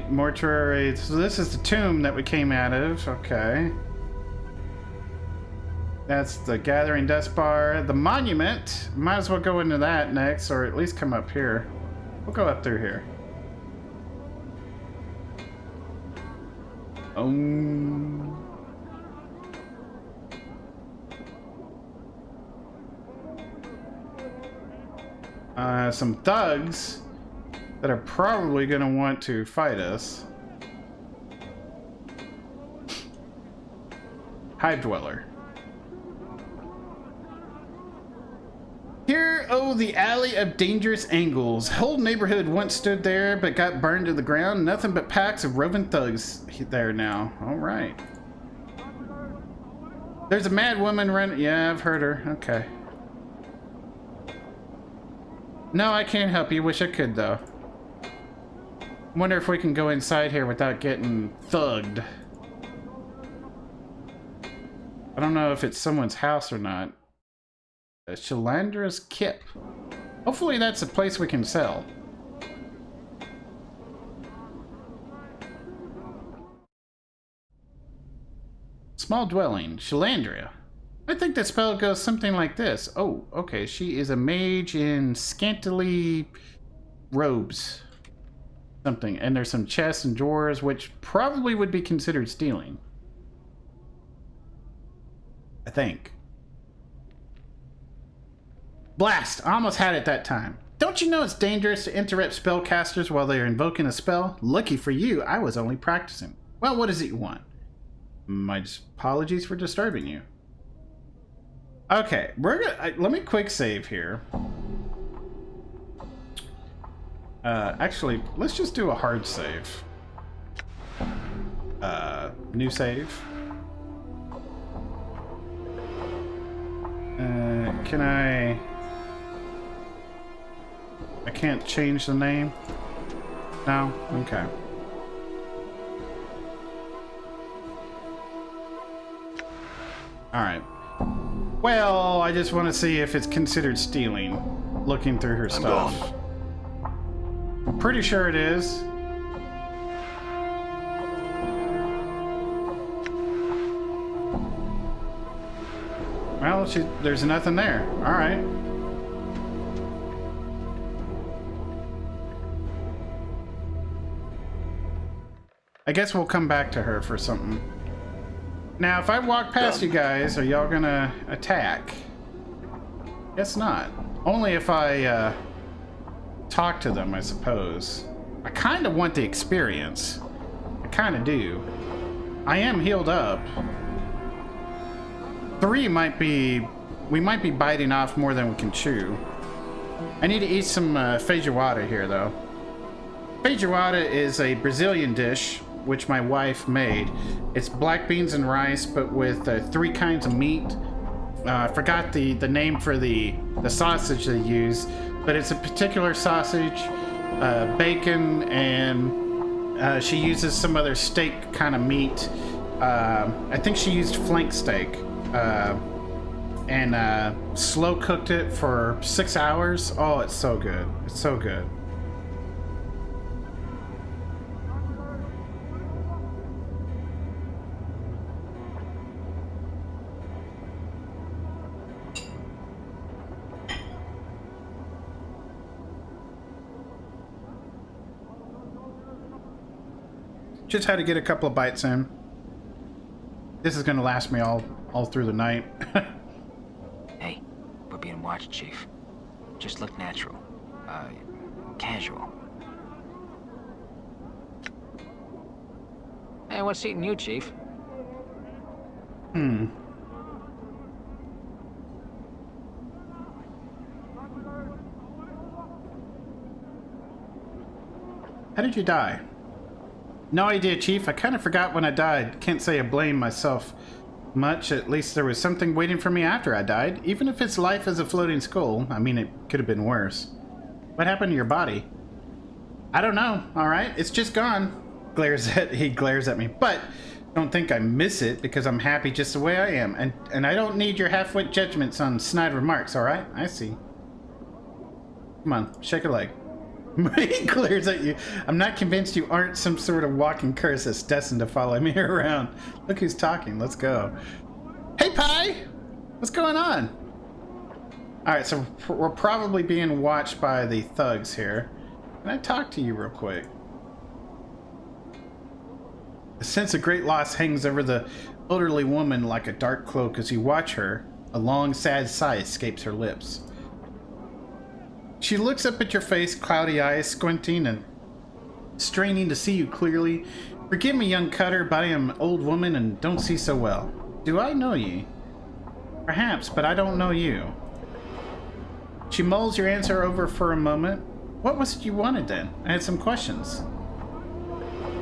Mortuary. So this is the tomb that we came out of. Okay. That's the gathering dust bar. The monument. Might as well go into that next, or at least come up here. We'll go up through here. Some thugs that are probably going to want to fight us. Hive Dweller. Here, oh, the alley of dangerous angles. Whole neighborhood once stood there, but got burned to the ground. Nothing but packs of roving thugs there now. All right. There's a mad woman running. Yeah, I've heard her. Okay. No, I can't help you. Wish I could, though. Wonder if we can go inside here without getting thugged. I don't know if it's someone's house or not. Shalandra's Kip. Hopefully that's a place we can sell. Small dwelling. Shalandra. I think that spell goes something like this. Oh, okay. She is a mage in scantily robes. Something. And there's some chests and drawers, which probably would be considered stealing. I think. Blast! I almost had it that time. Don't you know it's dangerous to interrupt spellcasters while they are invoking a spell? Lucky for you, I was only practicing. Well, what is it you want? My apologies for disturbing you. Okay, we're gonna... let me quick save here. Actually, let's just do a hard save. New save. Can I can't change the name? No? Okay. Alright. Well, I just want to see if it's considered stealing, looking through her stuff. I'm pretty sure it is. Well, there's nothing there. All right. I guess we'll come back to her for something. Now, if I walk past you guys, are y'all gonna attack? Guess not. Only if I talk to them, I suppose. I kind of want the experience. I kind of do. I am healed up. 3 might be... we might be biting off more than we can chew. I need to eat some feijoada here, though. Feijoada is a Brazilian dish, which my wife made. It's black beans and rice, but with 3 kinds of meat. I forgot the name for the sausage they use, but it's a particular sausage, bacon, and she uses some other steak kind of meat. I think she used flank steak and slow cooked it for 6 hours. Oh, it's so good. It's so good. Just had to get a couple of bites in. This is gonna last me all through the night. Hey, we're being watched, Chief. Just look natural. Casual. Hey, what's eating you, Chief? How did you die? No idea, Chief. I kind of forgot when I died. Can't say I blame myself much. At least there was something waiting for me after I died. Even if it's life as a floating skull. I mean, it could have been worse. What happened to your body? I don't know. All right, it's just gone. He glares at me. But don't think I miss it because I'm happy just the way I am. And I don't need your half-wit judgments on snide remarks, all right? I see. Come on, shake a leg. He glares at you. I'm not convinced you aren't some sort of walking curse that's destined to follow me around. Look who's talking. Let's go. Hey, Pie! What's going on? Alright, so we're probably being watched by the thugs here. Can I talk to you real quick? A sense of great loss hangs over the elderly woman like a dark cloak as you watch her. A long, sad sigh escapes her lips. She looks up at your face, cloudy eyes, squinting and straining to see you clearly. Forgive me, young cutter, but I am an old woman and don't see so well. Do I know ye? Perhaps, but I don't know you. She mulls your answer over for a moment. What was it you wanted then? I had some questions.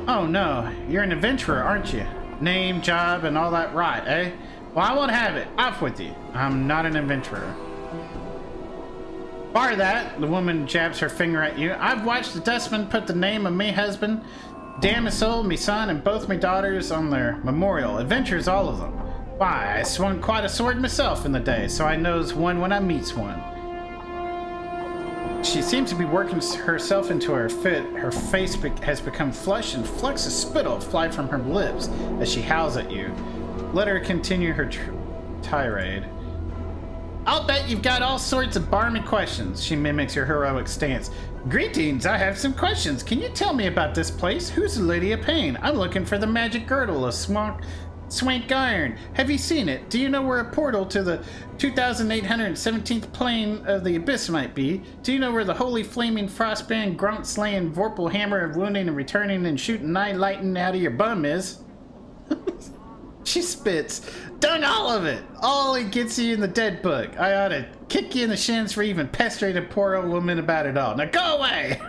Oh no, you're an adventurer, aren't you? Name, job, and all that rot, eh? Well, I won't have it. Off with you. I'm not an adventurer. Bar that, the woman jabs her finger at you. I've watched the dustman put the name of me husband, damn his soul, me son, and both me daughters on their memorial. Adventures, all of them. Why, I swung quite a sword myself in the day, so I knows one when I meets one. She seems to be working herself into her fit. Her face has become flushed and flecks of spittle fly from her lips as she howls at you. Let her continue her tirade. I'll bet you've got all sorts of barmy questions. She mimics your heroic stance. Greetings, I have some questions. Can you tell me about this place? Who's the Lady of Pain? I'm looking for the magic girdle of Swank Iron. Have you seen it? Do you know where a portal to the 2817th plane of the abyss might be? Do you know where the holy flaming frostband grunt slaying vorpal hammer of wounding and returning and shooting night lighting out of your bum is? She spits. Done all of it. All it gets you in the dead book. I ought to kick you in the shins for even pestering a poor old woman about it all. Now go away!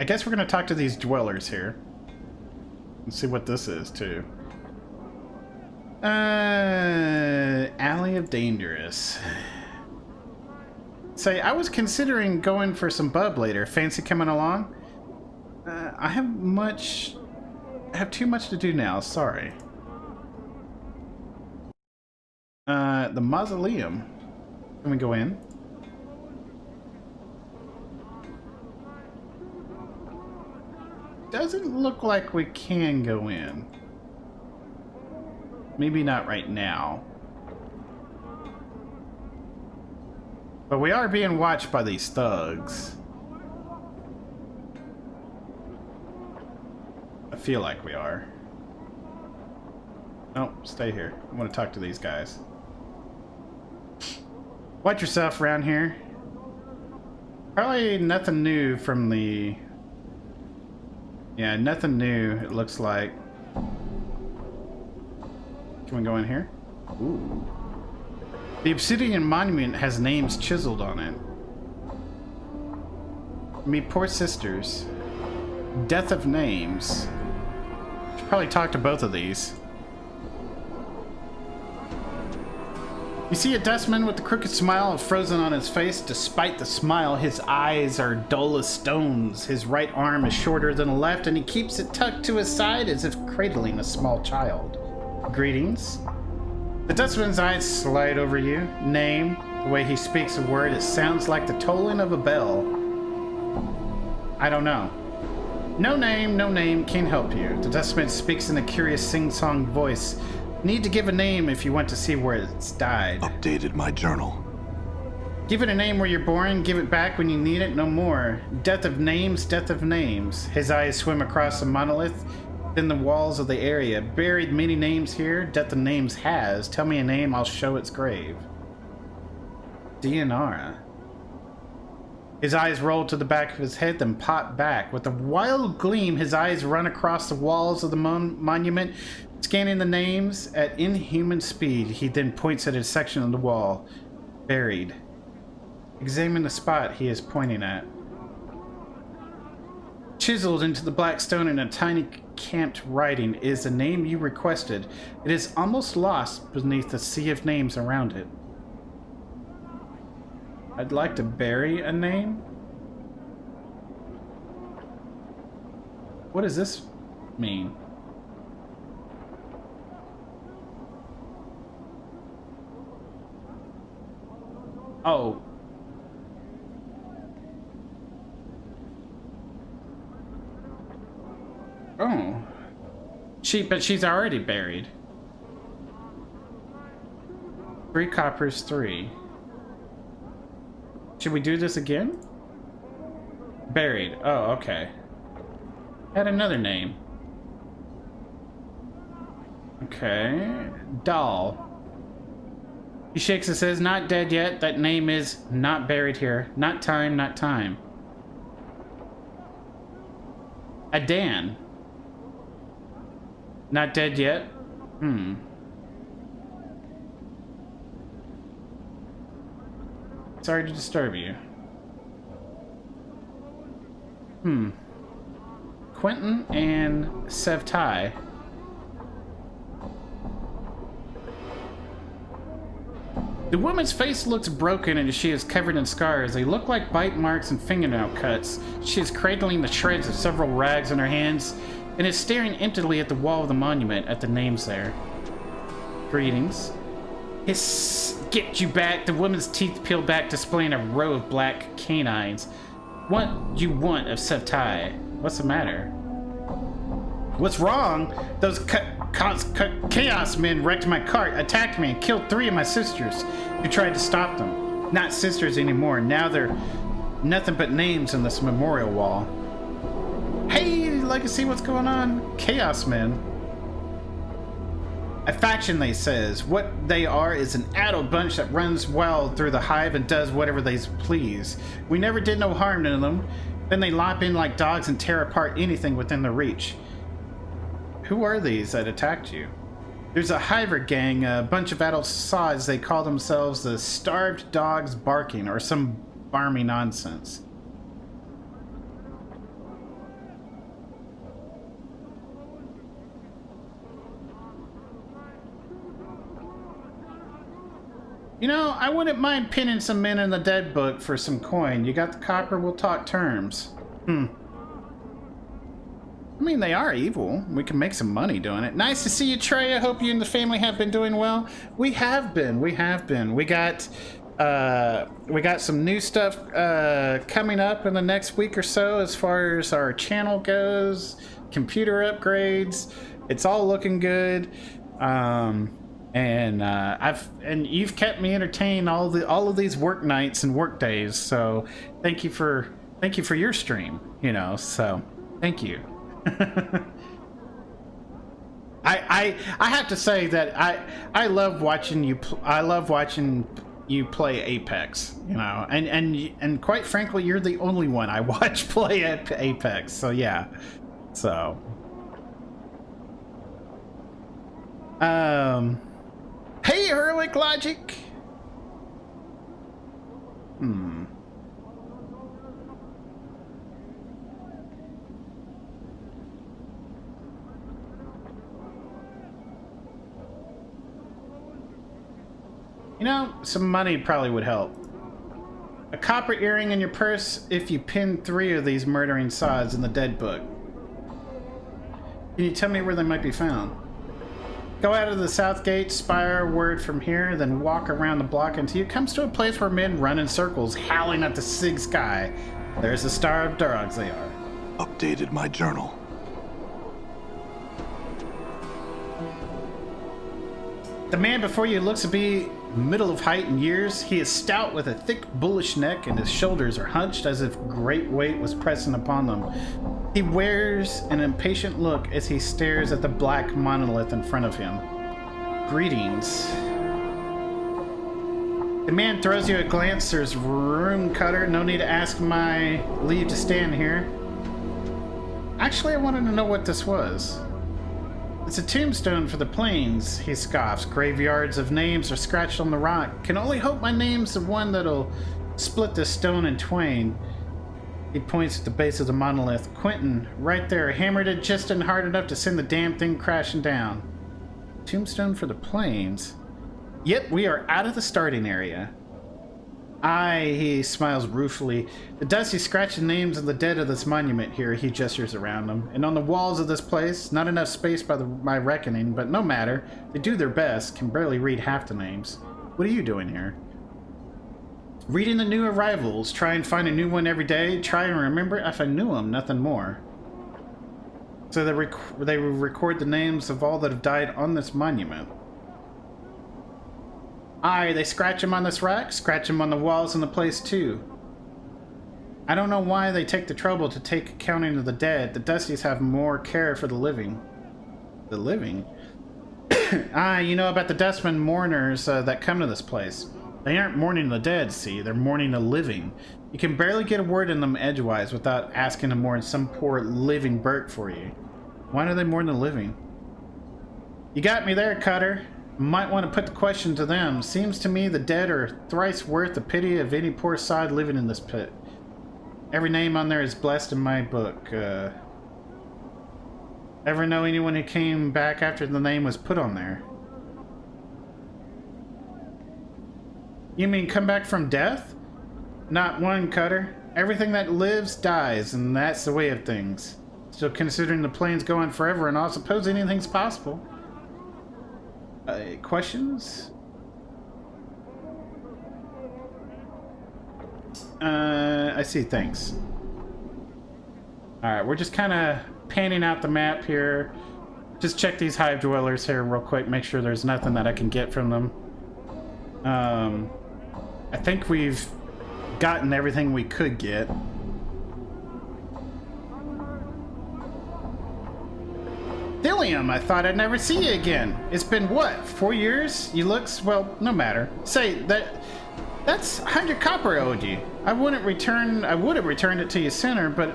I guess we're going to talk to these dwellers here. And see what this is, too. Alley of Dangerous. Say, I was considering going for some bub later. Fancy coming along? I have too much to do now. Sorry. The mausoleum. Can we go in? Doesn't look like we can go in. Maybe not right now. But we are being watched by these thugs. I feel like we are. Nope, stay here. I want to talk to these guys. Watch yourself around here. Probably nothing new from the... Yeah, nothing new, it looks like. Can we go in here? Ooh. The obsidian monument has names chiseled on it. Me poor sisters. Death of names. Should probably talk to both of these. You see a dustman with the crooked smile frozen on his face. Despite the smile, his eyes are dull as stones. His right arm is shorter than the left, and he keeps it tucked to his side as if cradling a small child. Greetings. The dustman's eyes slide over you. Name. The way he speaks a word, it sounds like the tolling of a bell. I don't know. No name, can't help you. The dustman speaks in a curious sing-song voice. Need to give a name if you want to see where it's died. Updated my journal. Give it a name where you're born, give it back when you need it, no more. Death of names, death of names. His eyes swim across the monolith, then the walls of the area. Buried many names here, death of names has. Tell me a name, I'll show its grave. Dianara. His eyes roll to the back of his head, then pop back. With a wild gleam, his eyes run across the walls of the monument, scanning the names at inhuman speed. He then points at a section of the wall. Buried. Examine the spot he is pointing at. Chiseled into the black stone in a tiny camped writing is the name you requested. It is almost lost beneath the sea of names around it. I'd like to bury a name? What does this mean? Oh. Oh. But she's already buried. 3 coppers, 3. Should we do this again? Buried. Oh, okay. Had another name. Okay. Doll. He shakes and says, not dead yet. That name is not buried here. Not time, not time. Adan. Not dead yet? Sorry to disturb you. Quentin and Sevtai. The woman's face looks broken and she is covered in scars. They look like bite marks and fingernail cuts. She is cradling the shreds of several rags in her hands and is staring emptily at the wall of the monument at the names there. Greetings. Hiss, get you back. The woman's teeth peeled back, displaying a row of black canines. What you want of Sevtai? What's the matter? What's wrong? Those chaos men wrecked my cart, attacked me, and killed 3 of my sisters. You tried to stop them. Not sisters anymore. Now they're nothing but names on this memorial wall. Hey, you'd like to see what's going on? Chaos men. A faction, they says. What they are is an addled bunch that runs wild through the hive and does whatever they please. We never did no harm to them. Then they lop in like dogs and tear apart anything within their reach. Who are these that attacked you? There's a hiver gang, a bunch of adult sods. They call themselves the Starved Dogs Barking, or some barmy nonsense. You know, I wouldn't mind pinning some men in the dead book for some coin. You got the copper, we'll talk terms. I mean, they are evil. We can make some money doing it. Nice to see you, Trey. I hope you and the family have been doing well. We have been. We got some new stuff coming up in the next week or so as far as our channel goes. Computer upgrades. It's all looking good. And you've kept me entertained all of these work nights and work days. So thank you for your stream. You know, so thank you. I have to say that I love watching you. I love watching you play Apex. You know, and quite frankly, you're the only one I watch play at Apex. So yeah, so. Hey, Heroic Logic. You know, some money probably would help. A copper earring in your purse if you pin 3 of these murdering sods in the dead book. Can you tell me where they might be found? Go out of the south gate, spire word from here, then walk around the block until you comes to a place where men run in circles, howling at the sig sky. There's the Star of Durogs they are. Updated my journal. The man before you looks to be middle of height and years. He is stout with a thick, bullish neck, and his shoulders are hunched as if great weight was pressing upon them. He wears an impatient look as he stares at the black monolith in front of him. Greetings. The man throws you a glance. There's room, Cutter. No need to ask my leave to stand here. Actually, I wanted to know what this was. It's a tombstone for the plains, he scoffs. Graveyards of names are scratched on the rock. Can only hope my name's the one that'll split this stone in twain. He points at the base of the monolith. Quentin, right there, hammered it just in hard enough to send the damn thing crashing down. Tombstone for the plains? Yep, we are out of the starting area. Aye, he smiles ruefully. The dusty scratching names of the dead of this monument here, he gestures around them. And on the walls of this place, not enough space by my reckoning, but no matter. They do their best, can barely read half the names. What are you doing here? Reading the new arrivals, try and find a new one every day, try and remember if I knew them, nothing more. So they record the names of all that have died on this monument. Aye, they scratch them on this rack, scratch them on the walls in the place too. I don't know why they take the trouble to take accounting of the dead. The Dusties have more care for the living. The living? Aye, you know about the dustmen mourners that come to this place. They aren't mourning the dead, see, they're mourning the living. You can barely get a word in them edgewise without asking to mourn some poor living Bert for you. Why do they mourn the living? You got me there, Cutter. Might want to put the question to them. Seems to me the dead are thrice worth the pity of any poor sod living in this pit. Every name on there is blessed in my book. Ever know anyone who came back after the name was put on there? You mean come back from death? Not one, Cutter. Everything that lives dies, and that's the way of things. Still considering the plains go on forever and all, suppose anything's possible. Questions? I see, thanks. Alright, we're just kind of panning out the map here. Just check these hive dwellers here real quick, make sure there's nothing that I can get from them. I think we've gotten everything we could get. Dillium, I thought I'd never see you again. It's been what, 4 years? You looks, well, no matter. Say, that's 100 copper I owed you. I would have returned it to you sooner, but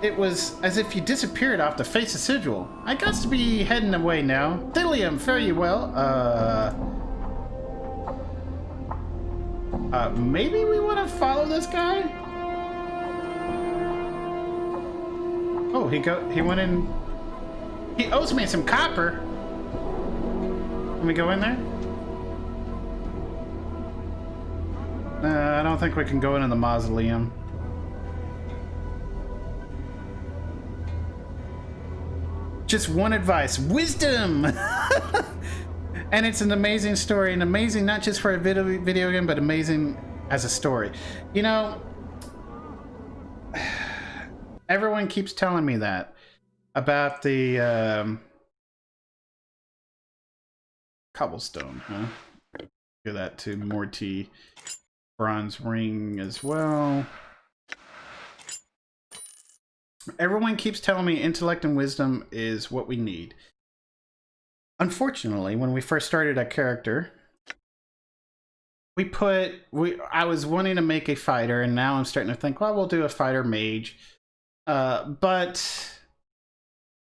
it was as if you disappeared off the face of Sigil. I got to be heading away now. Dillium, fare you well. Maybe we want to follow this guy? Oh, he went in. He owes me some copper. Let me go in there. I don't think we can go into the mausoleum. Just one advice: wisdom. And it's an amazing story, and amazing not just for a video game, but amazing as a story. You know, everyone keeps telling me that about the cobblestone, huh? Do that to Morty. Bronze ring as well. Everyone keeps telling me intellect and wisdom is what we need. Unfortunately, when we first started our character, I was wanting to make a fighter, and now I'm starting to think, well, we'll do a fighter mage. But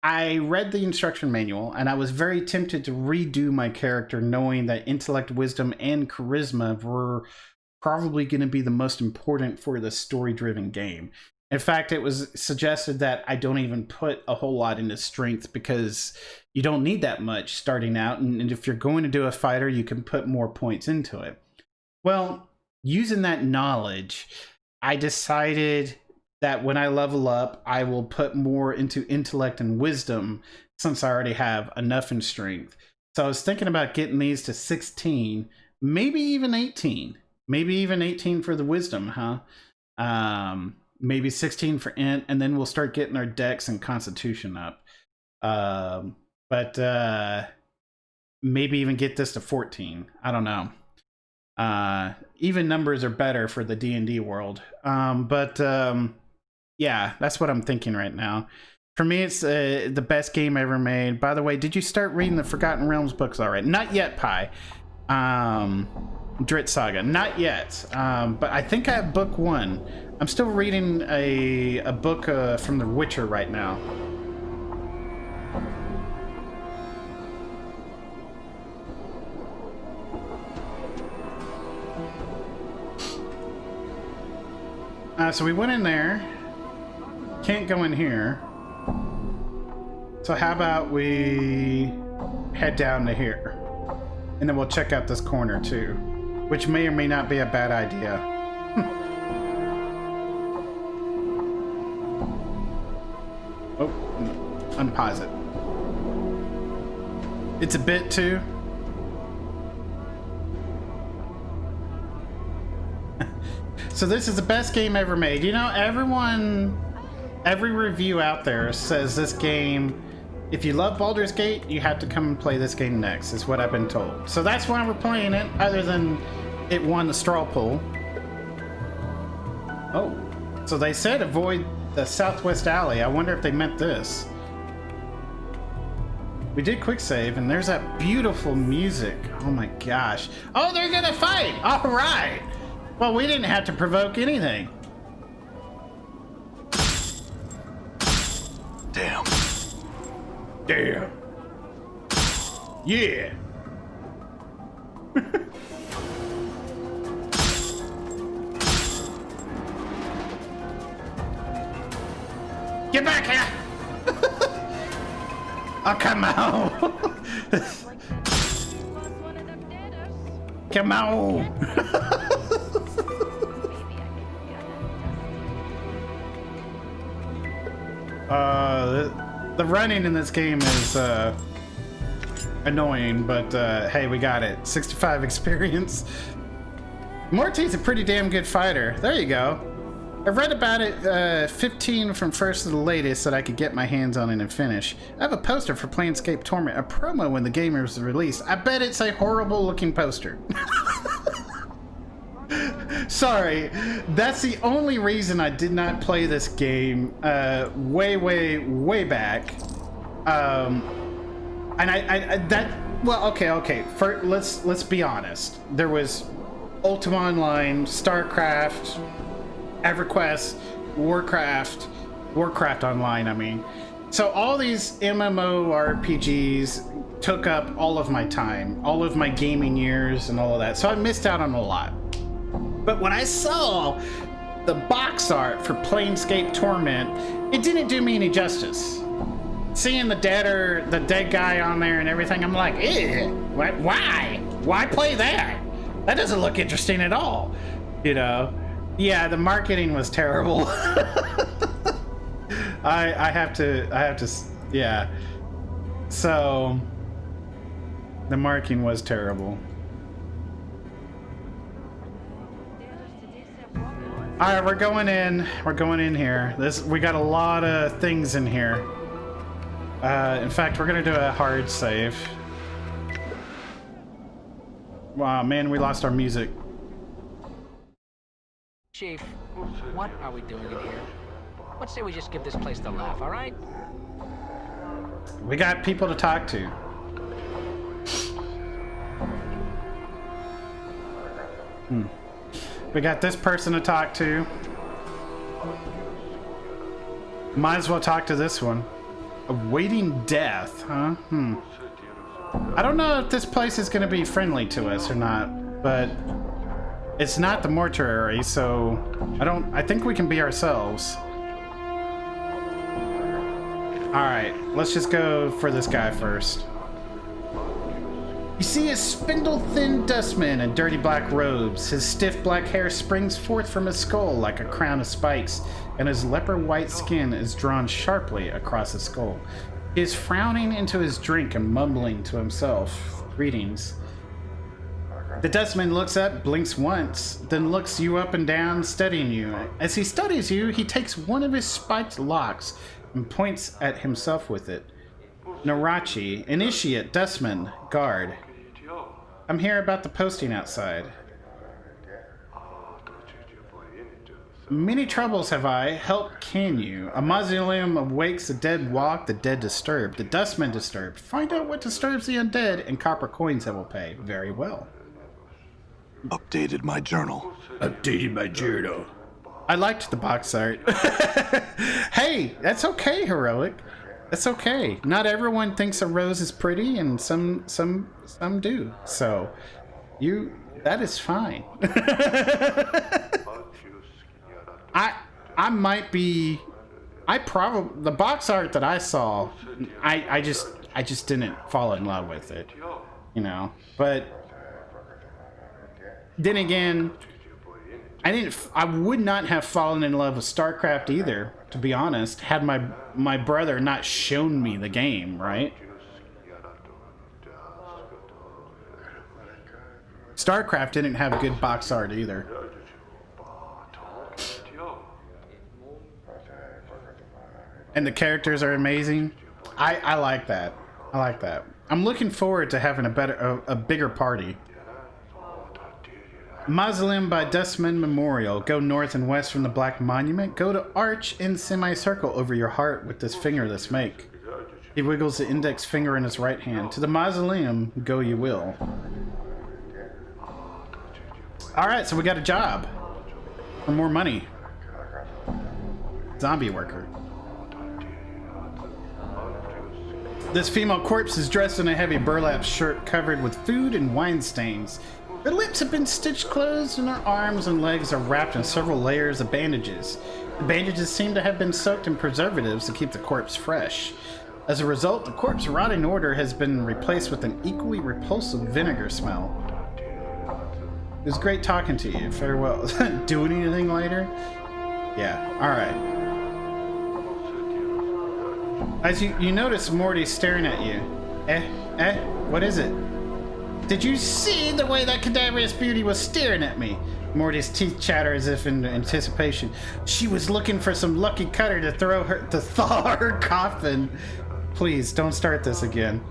I read the instruction manual, and I was very tempted to redo my character, knowing that intellect, wisdom, and charisma were probably going to be the most important for the story-driven game. In fact, it was suggested that I don't even put a whole lot into strength because you don't need that much starting out. And if you're going to do a fighter, you can put more points into it. Well, using that knowledge, I decided that when I level up, I will put more into intellect and wisdom since I already have enough in strength. So I was thinking about getting these to 16, maybe even 18. Maybe even 18 for the wisdom, huh? Maybe 16 for int, and then we'll start getting our dex and constitution up. But maybe even get this to 14. I don't know. Even numbers are better for the D&D world. Yeah, that's what I'm thinking right now. For me, it's the best game ever made. By the way, did you start reading the Forgotten Realms books already? Not yet, Pi. Drit Saga, not yet. But I think I have book 1. I'm still reading a book from The Witcher right now. So we went in there. Can't go in here. So how about we head down to here? And then we'll check out this corner too, which may or may not be a bad idea. Oh, unpause it. It's a bit too. So this is the best game ever made. You know, every review out there says this game, if you love Baldur's Gate, you have to come and play this game next, is what I've been told. So that's why we're playing it, other than it won the straw poll. Oh, so they said avoid the southwest alley. I wonder if they meant this. We did quick save, and there's that beautiful music. Oh my gosh. Oh, they're gonna fight! All right! Well, we didn't have to provoke anything. Damn. Damn. Yeah. Get back here! Oh, come on! Come on! The running in this game is annoying, but hey, we got it. 65 experience. Morty's a pretty damn good fighter. There you go. I read about it 15 from first to the latest that I could get my hands on it and finish. I have a poster for Planescape Torment, a promo when the game was released. I bet it's a horrible looking poster. Sorry, that's the only reason I did not play this game way back. And okay. Let's be honest. There was Ultima Online, StarCraft, EverQuest, Warcraft Online, I mean. So all these MMORPGs took up all of my time, all of my gaming years and all of that. So I missed out on a lot. But when I saw the box art for Planescape Torment, it didn't do me any justice. Seeing the dead guy on there and everything, I'm like, ew, why? Why play that? That doesn't look interesting at all, you know? Yeah, the marketing was terrible. I have to, yeah. So, the marketing was terrible. All right, we're going in. We're going in here. We got a lot of things in here. In fact, we're gonna do a hard save. Wow, man, we lost our music. Chief, what are we doing in here? Let's say we just give this place the laugh, all right? We got people to talk to. We got this person to talk to. Might as well talk to this one. Awaiting death, huh? I don't know if this place is gonna be friendly to us or not, but it's not the mortuary, so I think we can be ourselves. Alright, let's just go for this guy first. You see a spindle-thin dustman in dirty black robes. His stiff black hair springs forth from his skull like a crown of spikes, and his leopard-white skin is drawn sharply across his skull. He is frowning into his drink and mumbling to himself. Greetings. The dustman looks up, blinks once, then looks you up and down, studying you. As he studies you, he takes one of his spiked locks and points at himself with it. Narachi, initiate, dustman, guard. I'm here about the posting outside. Many troubles have I, help can you. A mausoleum awakes the dead walk, the dead disturbed, the dustman disturbed. Find out what disturbs the undead, and copper coins I will pay. Very well. Updated my journal. Updated my journal. I liked the box art. Hey, that's okay, Heroic. That's okay. Not everyone thinks a rose is pretty, and some do. So, that is fine. I might be. The box art that I saw, I just didn't fall in love with it, you know. But then again, I would not have fallen in love with StarCraft either, to be honest, had my brother not shown me the game, right? StarCraft didn't have good box art either. And the characters are amazing. I like that. I like that. I'm looking forward to having a bigger party. Mausoleum by Dustman Memorial. Go north and west from the Black Monument. Go to arch in semicircle over your heart with this fingerless make. He wiggles the index finger in his right hand. To the mausoleum, go you will. Alright, so we got a job. For more money. Zombie worker. This female corpse is dressed in a heavy burlap shirt covered with food and wine stains. Her lips have been stitched closed and her arms and legs are wrapped in several layers of bandages. The bandages seem to have been soaked in preservatives to keep the corpse fresh. As a result, the corpse rotting order has been replaced with an equally repulsive vinegar smell. It was great talking to you. Farewell. Doing anything later? Yeah, alright. As you notice Morty staring at you. What is it? Did you see the way that cadaverous beauty was staring at me? Morty's teeth chatter as if in anticipation. She was looking for some lucky cutter to thaw her coffin. Please, don't start this again.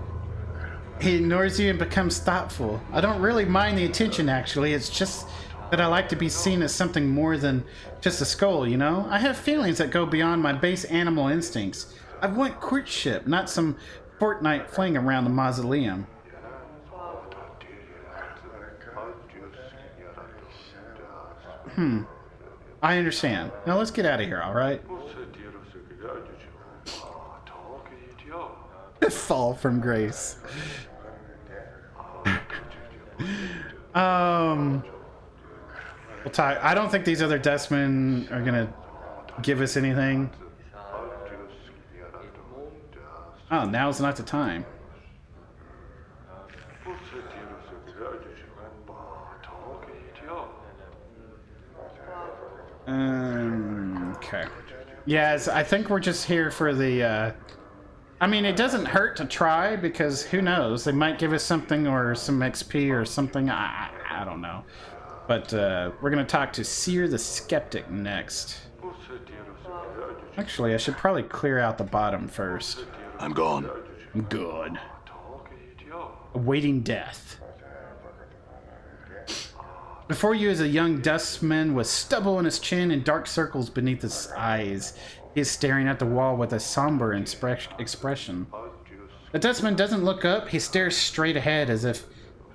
He ignores you and becomes thoughtful. I don't really mind the attention, actually. It's just that I like to be seen as something more than just a skull, you know? I have feelings that go beyond my base animal instincts. I want courtship, not some fortnight fling around the mausoleum. I understand. Now let's get out of here, alright? Fall from grace. We'll talk. I don't think these other dustmen are gonna give us anything. Oh, now's not the time. Okay. Yeah, I think we're just here for the, I mean, it doesn't hurt to try, because who knows? They might give us something or some XP or something. I don't know. But we're going to talk to Seer the Skeptic next. Actually, I should probably clear out the bottom first. I'm gone. Good. Awaiting death. Before you is a young dustman with stubble on his chin and dark circles beneath his eyes. He is staring at the wall with a somber expression. The dustman doesn't look up. He stares straight ahead as if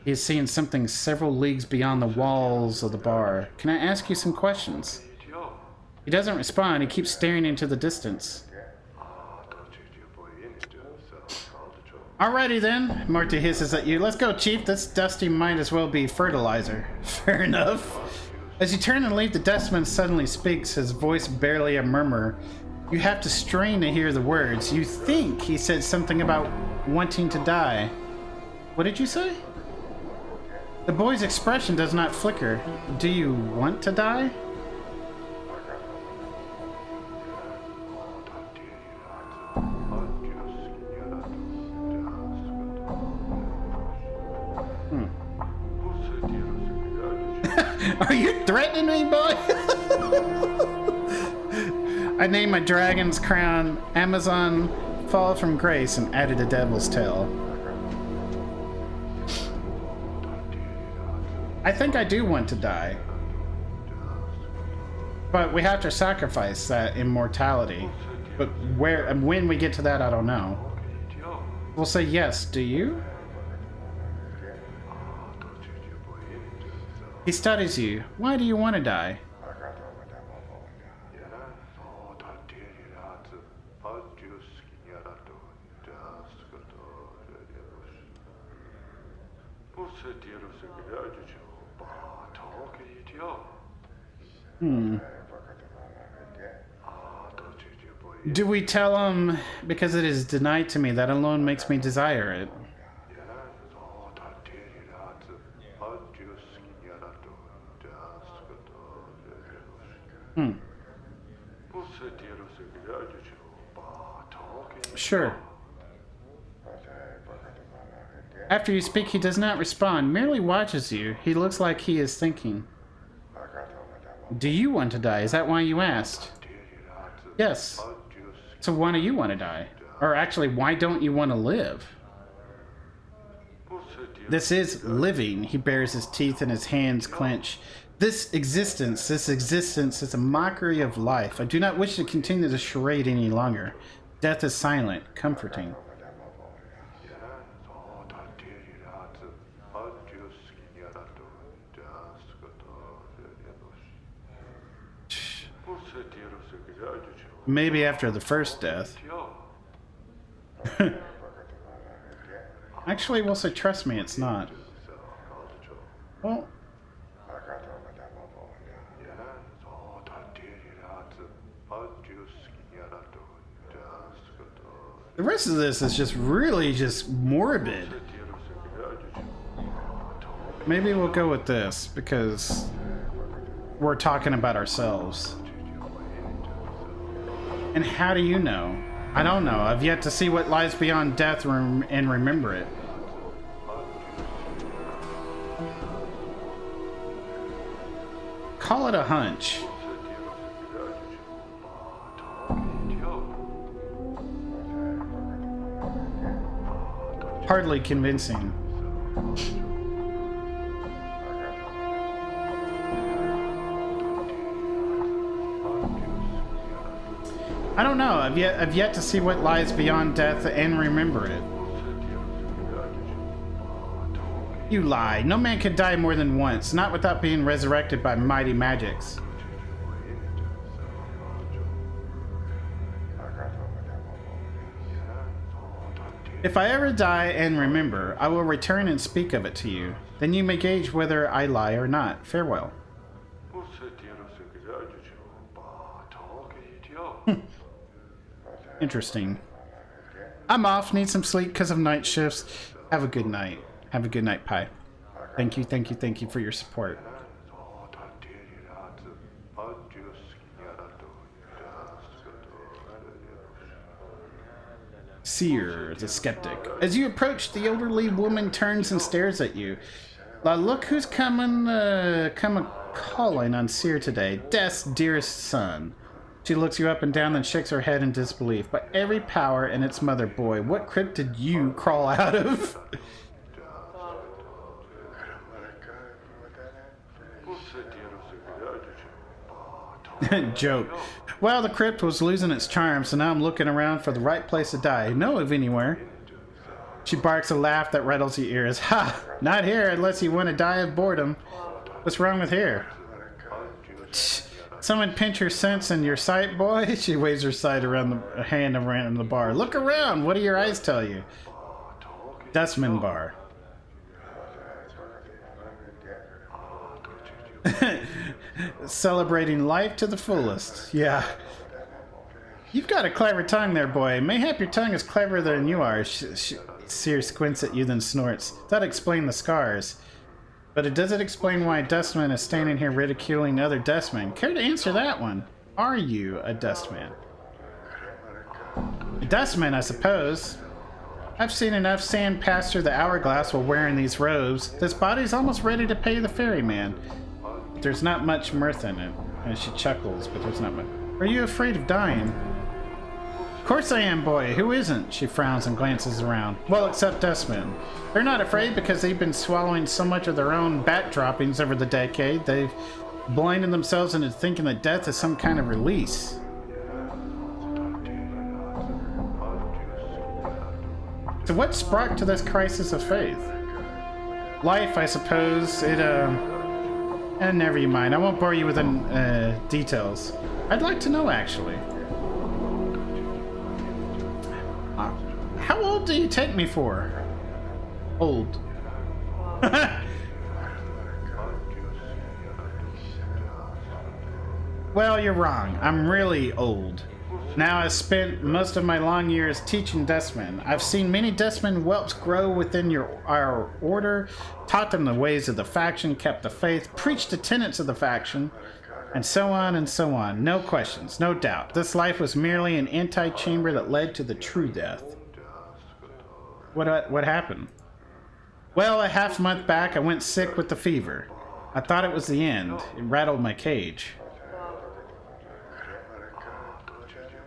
he is seeing something several leagues beyond the walls of the bar. Can I ask you some questions? He doesn't respond. He keeps staring into the distance. Alrighty then, Marty hisses at you. Let's go, Chief. This dusty might as well be fertilizer. Fair enough. As you turn and leave, the dustman suddenly speaks, his voice barely a murmur. You have to strain to hear the words. You think he said something about wanting to die. What did you say? The boy's expression does not flicker. Do you want to die? Are you threatening me, boy? I named my dragon's crown Amazon Fall from Grace and added a devil's tail. I think I do want to die. But we have to sacrifice that immortality. But where and when we get to that, I don't know. We'll say yes, do you? He studies you. Why do you want to die? Do we tell him because it is denied to me, that alone makes me desire it? Sure. After you speak, he does not respond, merely watches you. He looks like he is thinking. Do you want to die? Is that why you asked? Yes. So why do you want to die? Or actually, why don't you want to live? This is living. He bares his teeth and his hands clench. This existence is a mockery of life. I do not wish to continue the charade any longer. Death is silent, comforting. Maybe after the first death. Actually, we'll say, trust me, it's not. Well, the rest of this is just really just morbid. Maybe we'll go with this because we're talking about ourselves. And how do you know? I don't know. I've yet to see what lies beyond death and remember it. Call it a hunch. Hardly convincing. I don't know. I've yet to see what lies beyond death and remember it. You lie. No man can die more than once, not without being resurrected by mighty magics. If I ever die and remember, I will return and speak of it to you. Then you may gauge whether I lie or not. Farewell. Interesting. I'm off. Need some sleep because of night shifts. Have a good night. Have a good night, Pi. Thank you, thank you, thank you for your support. Seer, the skeptic. As you approach, the elderly woman turns and stares at you. Look who's come calling on Seer today. Death's dearest son. She looks you up and down, then shakes her head in disbelief. By every power and its mother, boy, what crypt did you crawl out of? Joke. Well, the crypt was losing its charm, so now I'm looking around for the right place to die. Know of anywhere? She barks a laugh that rattles your ears. Ha! Not here unless you want to die of boredom. What's wrong with here? Someone pinch your sense and your sight, boy. She waves her sight around the hand around the bar. Look around. What do your eyes tell you? Dustman bar. Celebrating life to the fullest. Yeah. You've got a clever tongue there, boy. Mayhap your tongue is cleverer than you are. Seer squints at you, then snorts. That'd explain the scars. But it doesn't explain why a dustman is standing here ridiculing other dustmen. Care to answer that one? Are you a dustman? A dustman, I suppose. I've seen enough sand pass through the hourglass while wearing these robes. This body's almost ready to pay the ferryman. But there's not much mirth in it. And she chuckles, but there's not much. Are you afraid of dying? Of course I am, boy. Who isn't? She frowns and glances around. Well, except dustmen. They're not afraid because they've been swallowing so much of their own bat droppings over the decade. They've blinded themselves into thinking that death is some kind of release. So what sparked to this crisis of faith? Life, I suppose. And never you mind. I won't bore you with details. I'd like to know, actually. How old do you take me for? Old. Well, you're wrong. I'm really old. Now, I've spent most of my long years teaching dustmen. I've seen many dustmen whelps grow within our order, taught them the ways of the faction, kept the faith, preached the tenets of the faction, and so on and so on. No questions, no doubt. This life was merely an antechamber that led to the true death. What happened? Well, a half month back, I went sick with the fever. I thought it was the end. It rattled my cage.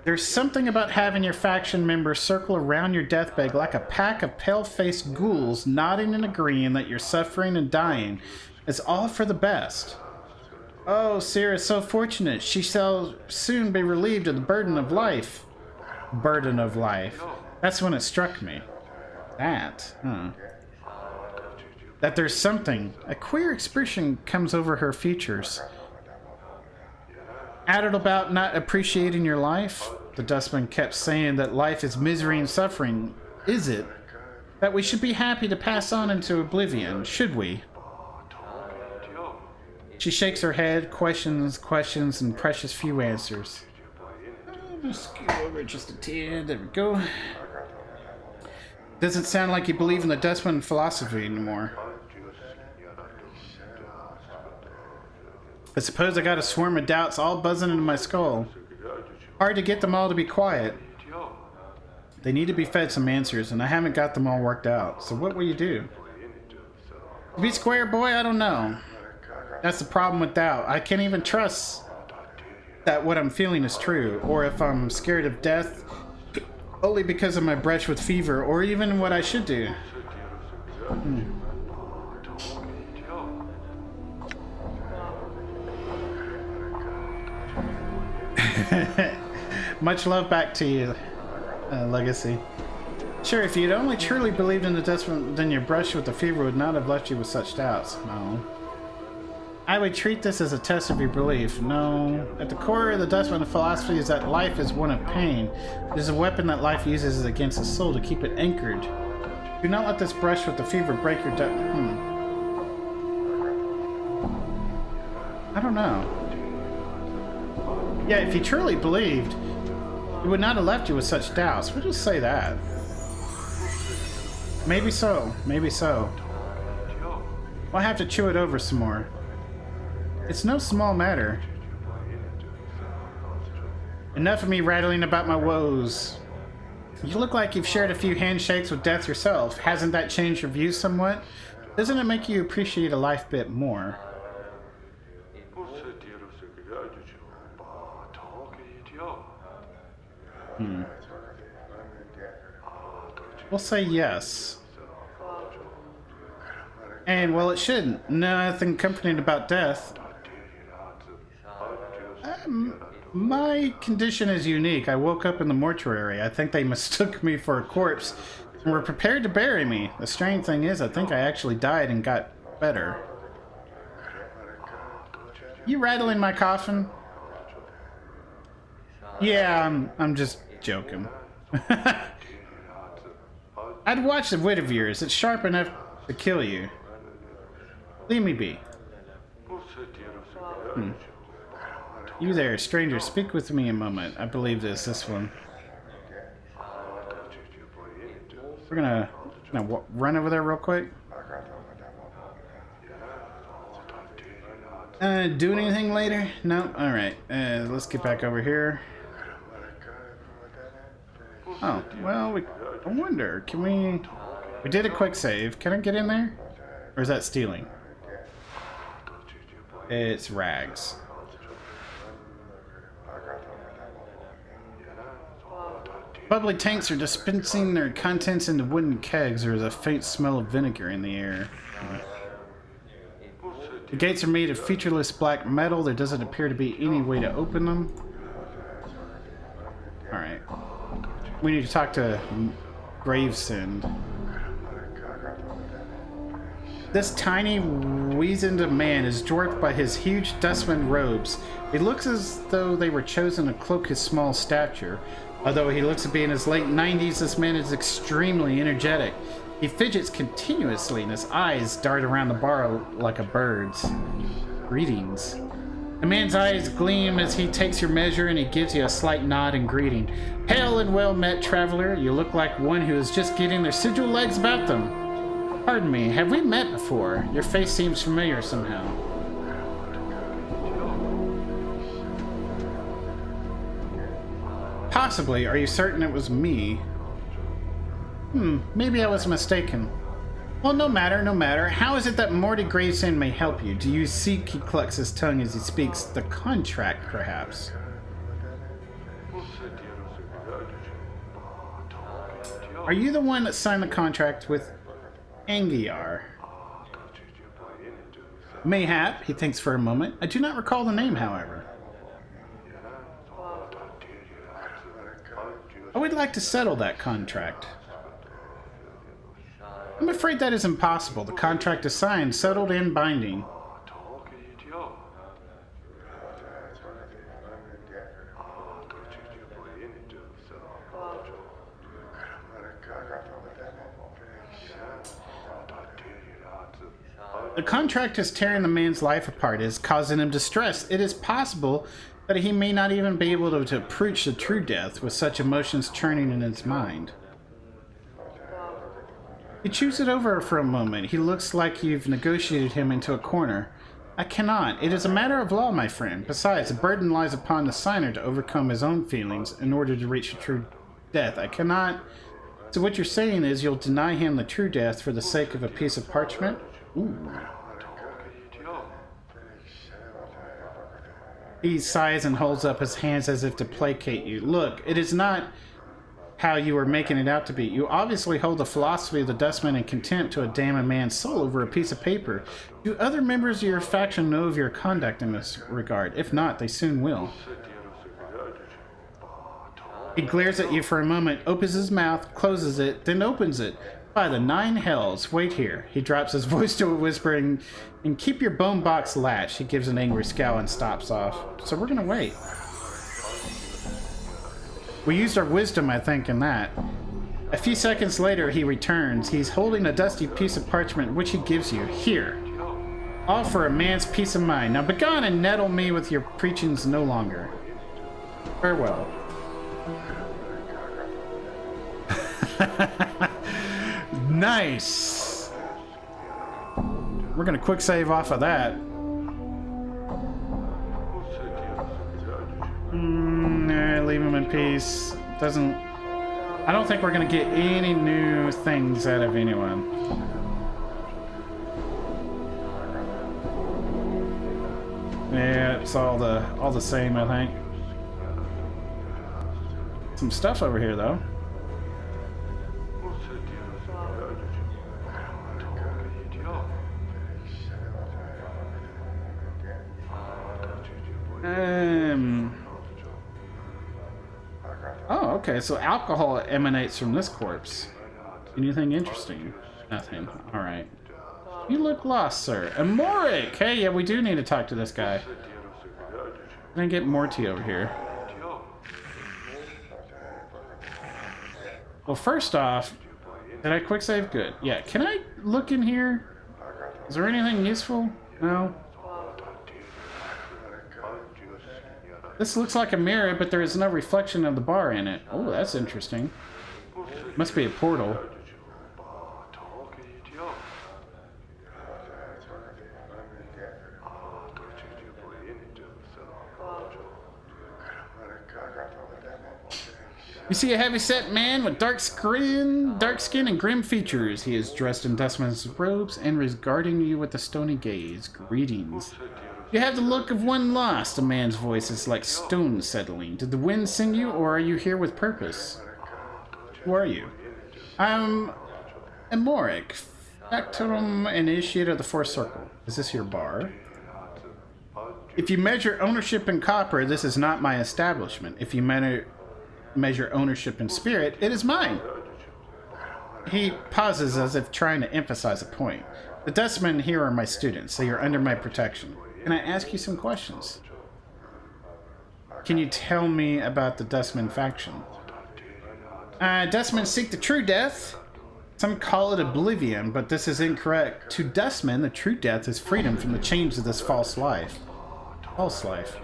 There's something about having your faction members circle around your deathbed like a pack of pale-faced ghouls, nodding and agreeing that your suffering and dying is all for the best. Oh, Sierra's so fortunate. She shall soon be relieved of the burden of life. Burden of life. That's when it struck me. That there's something. A queer expression comes over her features. Added about not appreciating your life, the dustman kept saying that life is misery and suffering. Is it? That we should be happy to pass on into oblivion, should we? She shakes her head, questions, and precious few answers. I'm gonna scoot over just a tad. There we go. Doesn't sound like you believe in the dustman philosophy anymore. I suppose I got a swarm of doubts all buzzing into my skull. Hard to get them all to be quiet. They need to be fed some answers, and I haven't got them all worked out. So what will you do? To be square, boy, I don't know. That's the problem with doubt. I can't even trust that what I'm feeling is true, or if I'm scared of death only because of my brush with fever, or even what I should do. Much love back to you, Legacy. Sure, if you'd only truly believed in the dustman, then your brush with the fever would not have left you with such doubts. No. I would treat this as a test of your belief. No. At the core of the dustman philosophy is that life is one of pain. It is a weapon that life uses against the soul to keep it anchored. Do not let this brush with the fever break your I don't know. Yeah, if you truly believed, it would not have left you with such doubts. We'll just say that. Maybe so. Maybe so. I'll have to chew it over some more. It's no small matter. Enough of me rattling about my woes. You look like you've shared a few handshakes with death yourself. Hasn't that changed your views somewhat? Doesn't it make you appreciate a life bit more? We'll say yes. And, well, it shouldn't. Nothing comforting about death. My condition is unique. I woke up in the mortuary. I think they mistook me for a corpse and were prepared to bury me. The strange thing is, I think I actually died and got better. You rattling my coffin? Yeah, I'm just joking. I'd watch the wit of yours. It's sharp enough to kill you. Leave me be. You there, stranger, speak with me a moment. I believe this one. We're gonna run over there real quick. Do anything later? No? Alright. Let's get back over here. Oh, well, I wonder, can we... We did a quick save. Can I get in there? Or is that stealing? It's rags. Bubbly tanks are dispensing their contents into wooden kegs. There is a faint smell of vinegar in the air. The gates are made of featureless black metal. There doesn't appear to be any way to open them. Alright. We need to talk to Gravesend. This tiny, weazened man is dwarfed by his huge dustman robes. He looks as though they were chosen to cloak his small stature. Although he looks to be in his late 90s, this man is extremely energetic. He fidgets continuously and his eyes dart around the bar like a bird's. Greetings. The man's eyes gleam as he takes your measure and he gives you a slight nod in greeting. Hail and well met, traveler. You look like one who is just getting their sigil legs about them. Pardon me, have we met before? Your face seems familiar somehow. Possibly. Are you certain it was me? Maybe I was mistaken. Well, no matter, no matter. How is it that Morty Gravesend may help you? Do you seek, he clucks his tongue as he speaks, the contract, perhaps? Are you the one that signed the contract with Angiar? Mayhap, he thinks for a moment. I do not recall the name, however. I would like to settle that contract. I'm afraid that is impossible. The contract is signed, settled, and binding. The contract is tearing the man's life apart. It is causing him distress. It is possible that he may not even be able to approach the true death with such emotions churning in his mind. You choose it over for a moment. He looks like you've negotiated him into a corner. I cannot. It is a matter of law, my friend. Besides, the burden lies upon the signer to overcome his own feelings in order to reach the true death. I cannot... So what you're saying is you'll deny him the true death for the sake of a piece of parchment? Ooh. He sighs and holds up his hands as if to placate you. Look, it is not how you are making it out to be. You obviously hold the philosophy of the dustman in contempt to damn a man's soul over a piece of paper. Do other members of your faction know of your conduct in this regard? If not, they soon will. He glares at you for a moment, opens his mouth, closes it, then opens it. By the 9 hells, wait here. He drops his voice to a whisper and keep your bone box latched. He gives an angry scowl and stops off. So we're gonna wait. We used our wisdom, I think, in that. A few seconds later, he returns. He's holding a dusty piece of parchment, which he gives you. Here. All for a man's peace of mind. Now begone and nettle me with your preachings no longer. Farewell. Nice. We're gonna quick save off of that. Leave him in peace. Doesn't... I don't think we're gonna get any new things out of anyone. Yeah, it's all the same, I think. Some stuff over here, though. Oh, okay, so alcohol emanates from this corpse. Anything interesting? Nothing. Alright. You look lost, sir. Amorik! Hey, yeah, we do need to talk to this guy. Can I get Morty over here? Well, first off, did I quick save? Good. Yeah, can I look in here? Is there anything useful? No? This looks like a mirror, but there is no reflection of the bar in it. Oh, that's interesting. Must be a portal. You see a heavy-set man with dark skin and grim features. He is dressed in Dustman's robes and regarding you with a stony gaze. Greetings. You have the look of one lost. A man's voice is like stone settling. Did the wind send you, or are you here with purpose? Who are you? I'm Amoric, Factorum Initiate of the Fourth Circle. Is this your bar? If you measure ownership in copper, this is not my establishment. If you measure ownership in spirit, it is mine. He pauses as if trying to emphasize a point. The Dustmen here are my students, so you're under my protection. Can I ask you some questions? Can you tell me about the Dustman faction? Dustmen seek the true death. Some call it oblivion, but this is incorrect. To Dustmen, the true death is freedom from the chains of this false life. False life.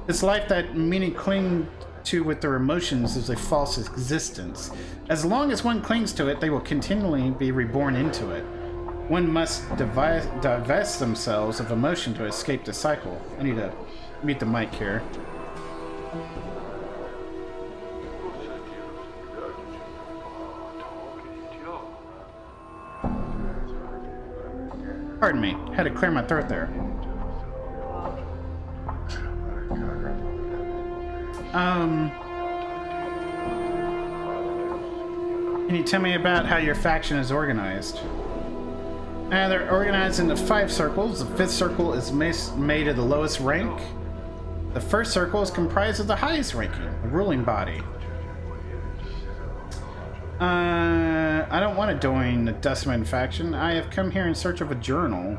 This life that many cling to with their emotions is a false existence. As long as one clings to it, they will continually be reborn into it. One must divest themselves of emotion to escape the cycle. I need to mute the mic here. Pardon me, had to clear my throat there. Can you tell me about how your faction is organized? They're organized into 5 circles. The 5th circle is made of the lowest rank. The 1st circle is comprised of the highest ranking, the ruling body. I don't want to join the Dustman faction. I have come here in search of a journal.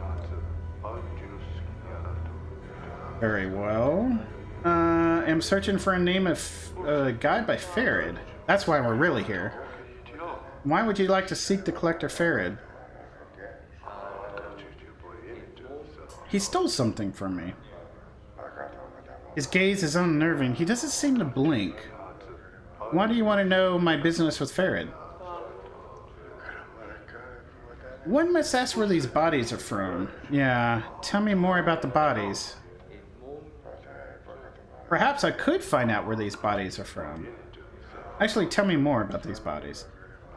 Very well. I'm searching for a name of a guy by Farid. That's why we're really here. Why would you like to seek the collector Farid? He stole something from me. His gaze is unnerving. He doesn't seem to blink. Why do you want to know my business with Farid? One must ask where these bodies are from. Yeah, tell me more about the bodies. Perhaps I could find out where these bodies are from. Actually, tell me more about these bodies.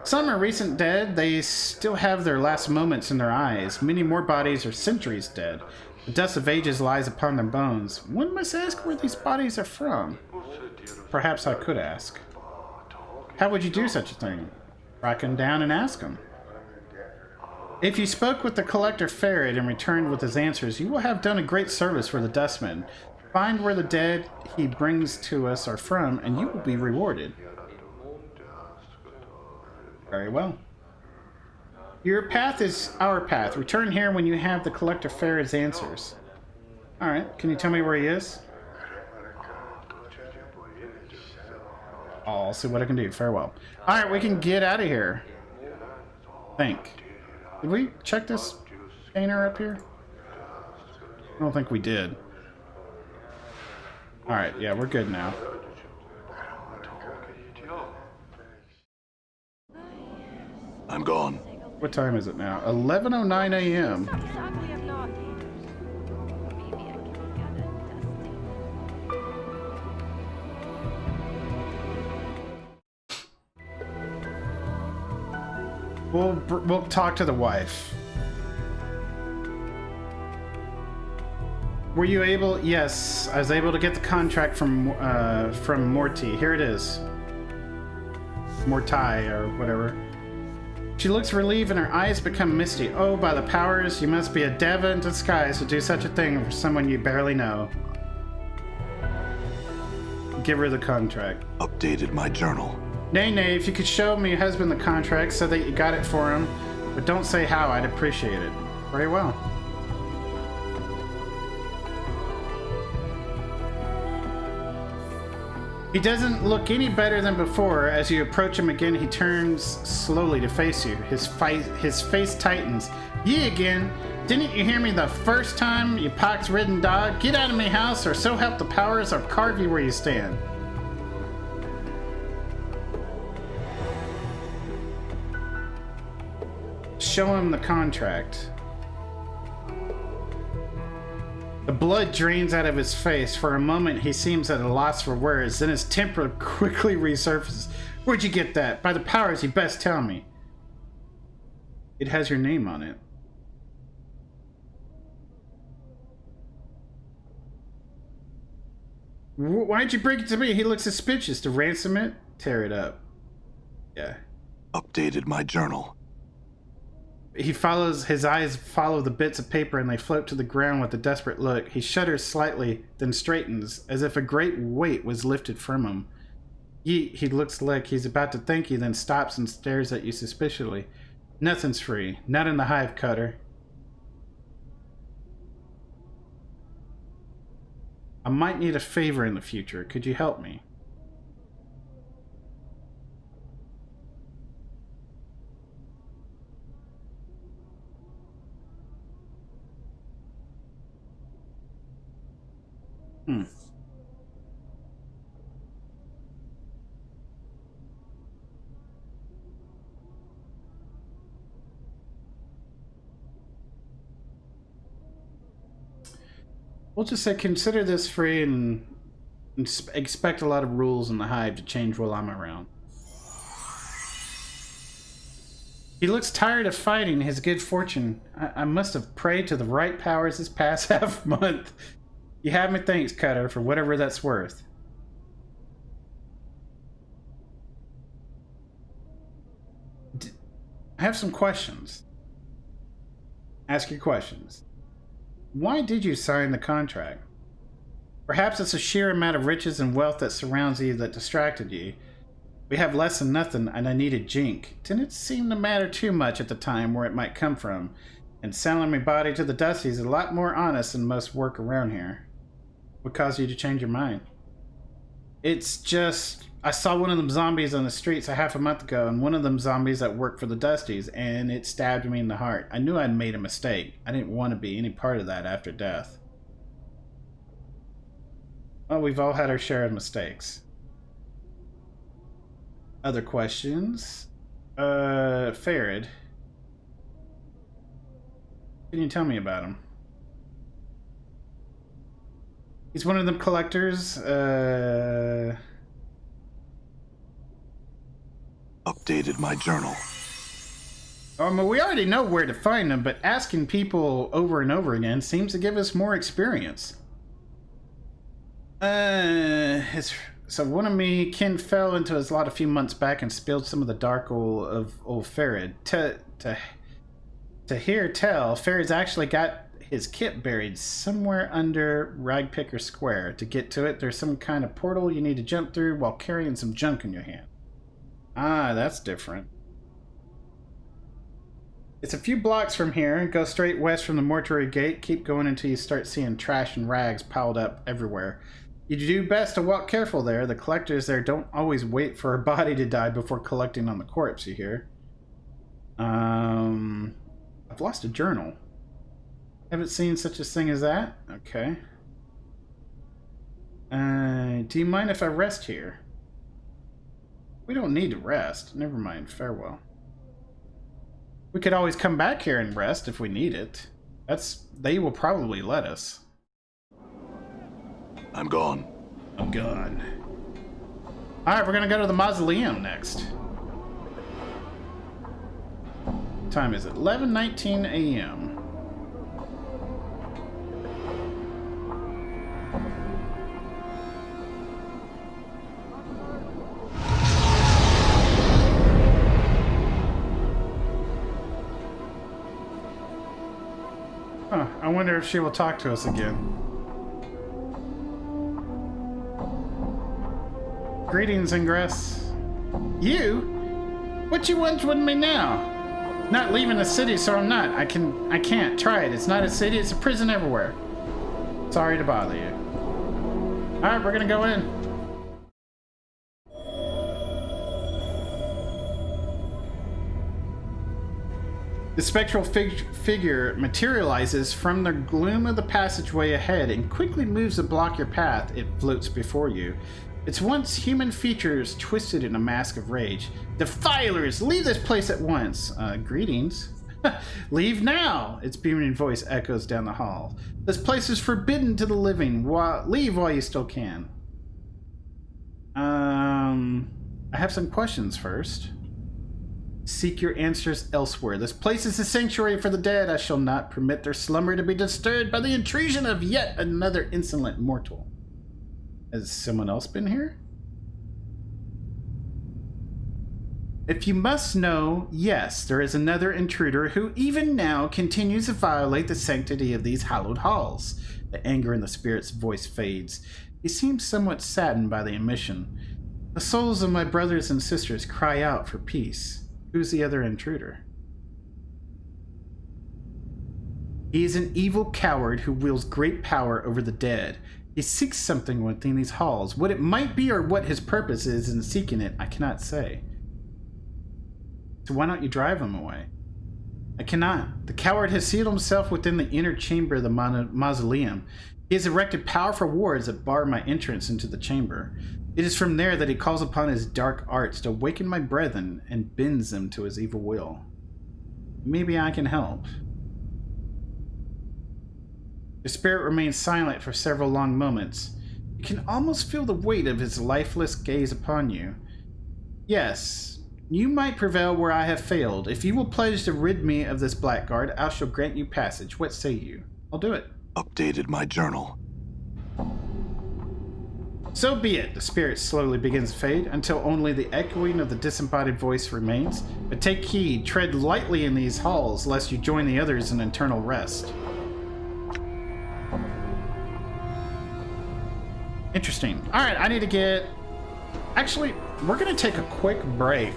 Some are recent dead. They still have their last moments in their eyes. Many more bodies are centuries dead. The dust of ages lies upon their bones. One must ask where these bodies are from. Perhaps I could ask. How would you do such a thing? Track him down and ask him. If you spoke with the collector Farid and returned with his answers, you will have done a great service for the Dustman. Find where the dead he brings to us are from, and you will be rewarded. Very well. Your path is our path. Return here when you have the collector Farid's answers. Alright, can you tell me where he is? I'll see what I can do. Farewell. Alright, we can get out of here. Did we check this painter up here? I don't think we did. Alright, yeah, we're good now. I'm gone. What time is it now? 11:09 a.m. Not exactly a naughty. Maybe I can get a dusting. We'll talk to the wife. Were you able? Yes, I was able to get the contract from Morty. Here it is. Mortai or whatever. She looks relieved and her eyes become misty. Oh, by the powers, you must be a deva in disguise to do such a thing for someone you barely know. Give her the contract. Updated my journal. Nay, if you could show me your husband the contract so that you got it for him, but don't say how, I'd appreciate it. Very well. He doesn't look any better than before. As you approach him again, he turns slowly to face you. His face tightens. Ye again? Didn't you hear me the first time, you pox-ridden dog? Get out of me house, or so help the powers, I'll carve you where you stand. Show him the contract. The blood drains out of his face. For a moment, he seems at a loss for words. Then his temper quickly resurfaces. Where'd you get that? By the powers, you best tell me. It has your name on it. Why'd you bring it to me? He looks suspicious. To ransom it? Tear it up. Yeah. Updated my journal. His eyes follow the bits of paper and they float to the ground with a desperate look. He shudders slightly, then straightens, as if a great weight was lifted from him. He looks like he's about to thank you, then stops and stares at you suspiciously. Nothing's free. Not in the hive, Cutter. I might need a favor in the future. Could you help me? We'll just say consider this free and expect a lot of rules in the hive to change while I'm around. He looks tired of fighting his good fortune. I must have prayed to the right powers this past half month. You have me thanks, Cutter, for whatever that's worth. I have some questions. Ask your questions. Why did you sign the contract? Perhaps it's a sheer amount of riches and wealth that surrounds you that distracted you. We have less than nothing, and I needed Jink. Didn't seem to matter too much at the time where it might come from, and selling my body to the Dusties is a lot more honest than most work around here. What caused you to change your mind? It's just... I saw one of them zombies on the streets a half a month ago, and one of them zombies that worked for the Dusties, and it stabbed me in the heart. I knew I'd made a mistake. I didn't want to be any part of that after death. Well, we've all had our share of mistakes. Other questions? Farid. Can you tell me about him? He's one of them collectors, Updated my journal. We already know where to find them, but asking people over and over again seems to give us more experience. So one of me kin fell into his lot a few months back and spilled some of the dark oil of old Farid. To hear tell, Farid's actually got his kit buried somewhere under Ragpicker Square. To get to it, there's some kind of portal you need to jump through while carrying some junk in your hand. Ah, that's different. It's a few blocks from here. Go straight west from the mortuary gate. Keep going until you start seeing trash and rags piled up everywhere. You do best to walk careful there. The collectors there don't always wait for a body to die before collecting on the corpse, you hear? I've lost a journal. Haven't seen such a thing as that? Okay. Do you mind if I rest here? We don't need to rest. Never mind. Farewell. We could always come back here and rest if we need it. They will probably let us. I'm gone. I'm gone. Alright, we're gonna go to the mausoleum next. What time is it? 11:19 a.m. Huh, I wonder if she will talk to us again. Greetings, Ingress. You? What you want with me now? Not leaving the city, so I'm not. I can't. Try it. It's not a city, it's a prison everywhere. Sorry to bother you. Alright, we're gonna go in. The spectral figure materializes from the gloom of the passageway ahead and quickly moves to block your path. It floats before you. Its once human features twisted in a mask of rage. Defilers, leave this place at once. Greetings. Leave now! Its beaming voice echoes down the hall. This place is forbidden to the living. Leave while you still can. I have some questions first. Seek your answers elsewhere. This place is a sanctuary for the dead. I shall not permit their slumber to be disturbed by the intrusion of yet another insolent mortal. Has someone else been here? If you must know, yes, there is another intruder who even now continues to violate the sanctity of these hallowed halls. The anger in the spirit's voice fades. He seems somewhat saddened by the omission. The souls of my brothers and sisters cry out for peace. Who's the other intruder? He is an evil coward who wields great power over the dead. He seeks something within these halls. What it might be or what his purpose is in seeking it, I cannot say. So why don't you drive him away? I cannot. The coward has sealed himself within the inner chamber of the mausoleum. He has erected powerful wards that bar my entrance into the chamber. It is from there that he calls upon his dark arts to awaken my brethren and bends them to his evil will. Maybe I can help. The spirit remains silent for several long moments. You can almost feel the weight of his lifeless gaze upon you. Yes, you might prevail where I have failed. If you will pledge to rid me of this blackguard, I shall grant you passage. What say you? I'll do it. Updated my journal. So be it. The spirit slowly begins to fade until only the echoing of the disembodied voice remains. But take heed, tread lightly in these halls, lest you join the others in eternal rest. Interesting. All right, I need to get... Actually, we're going to take a quick break.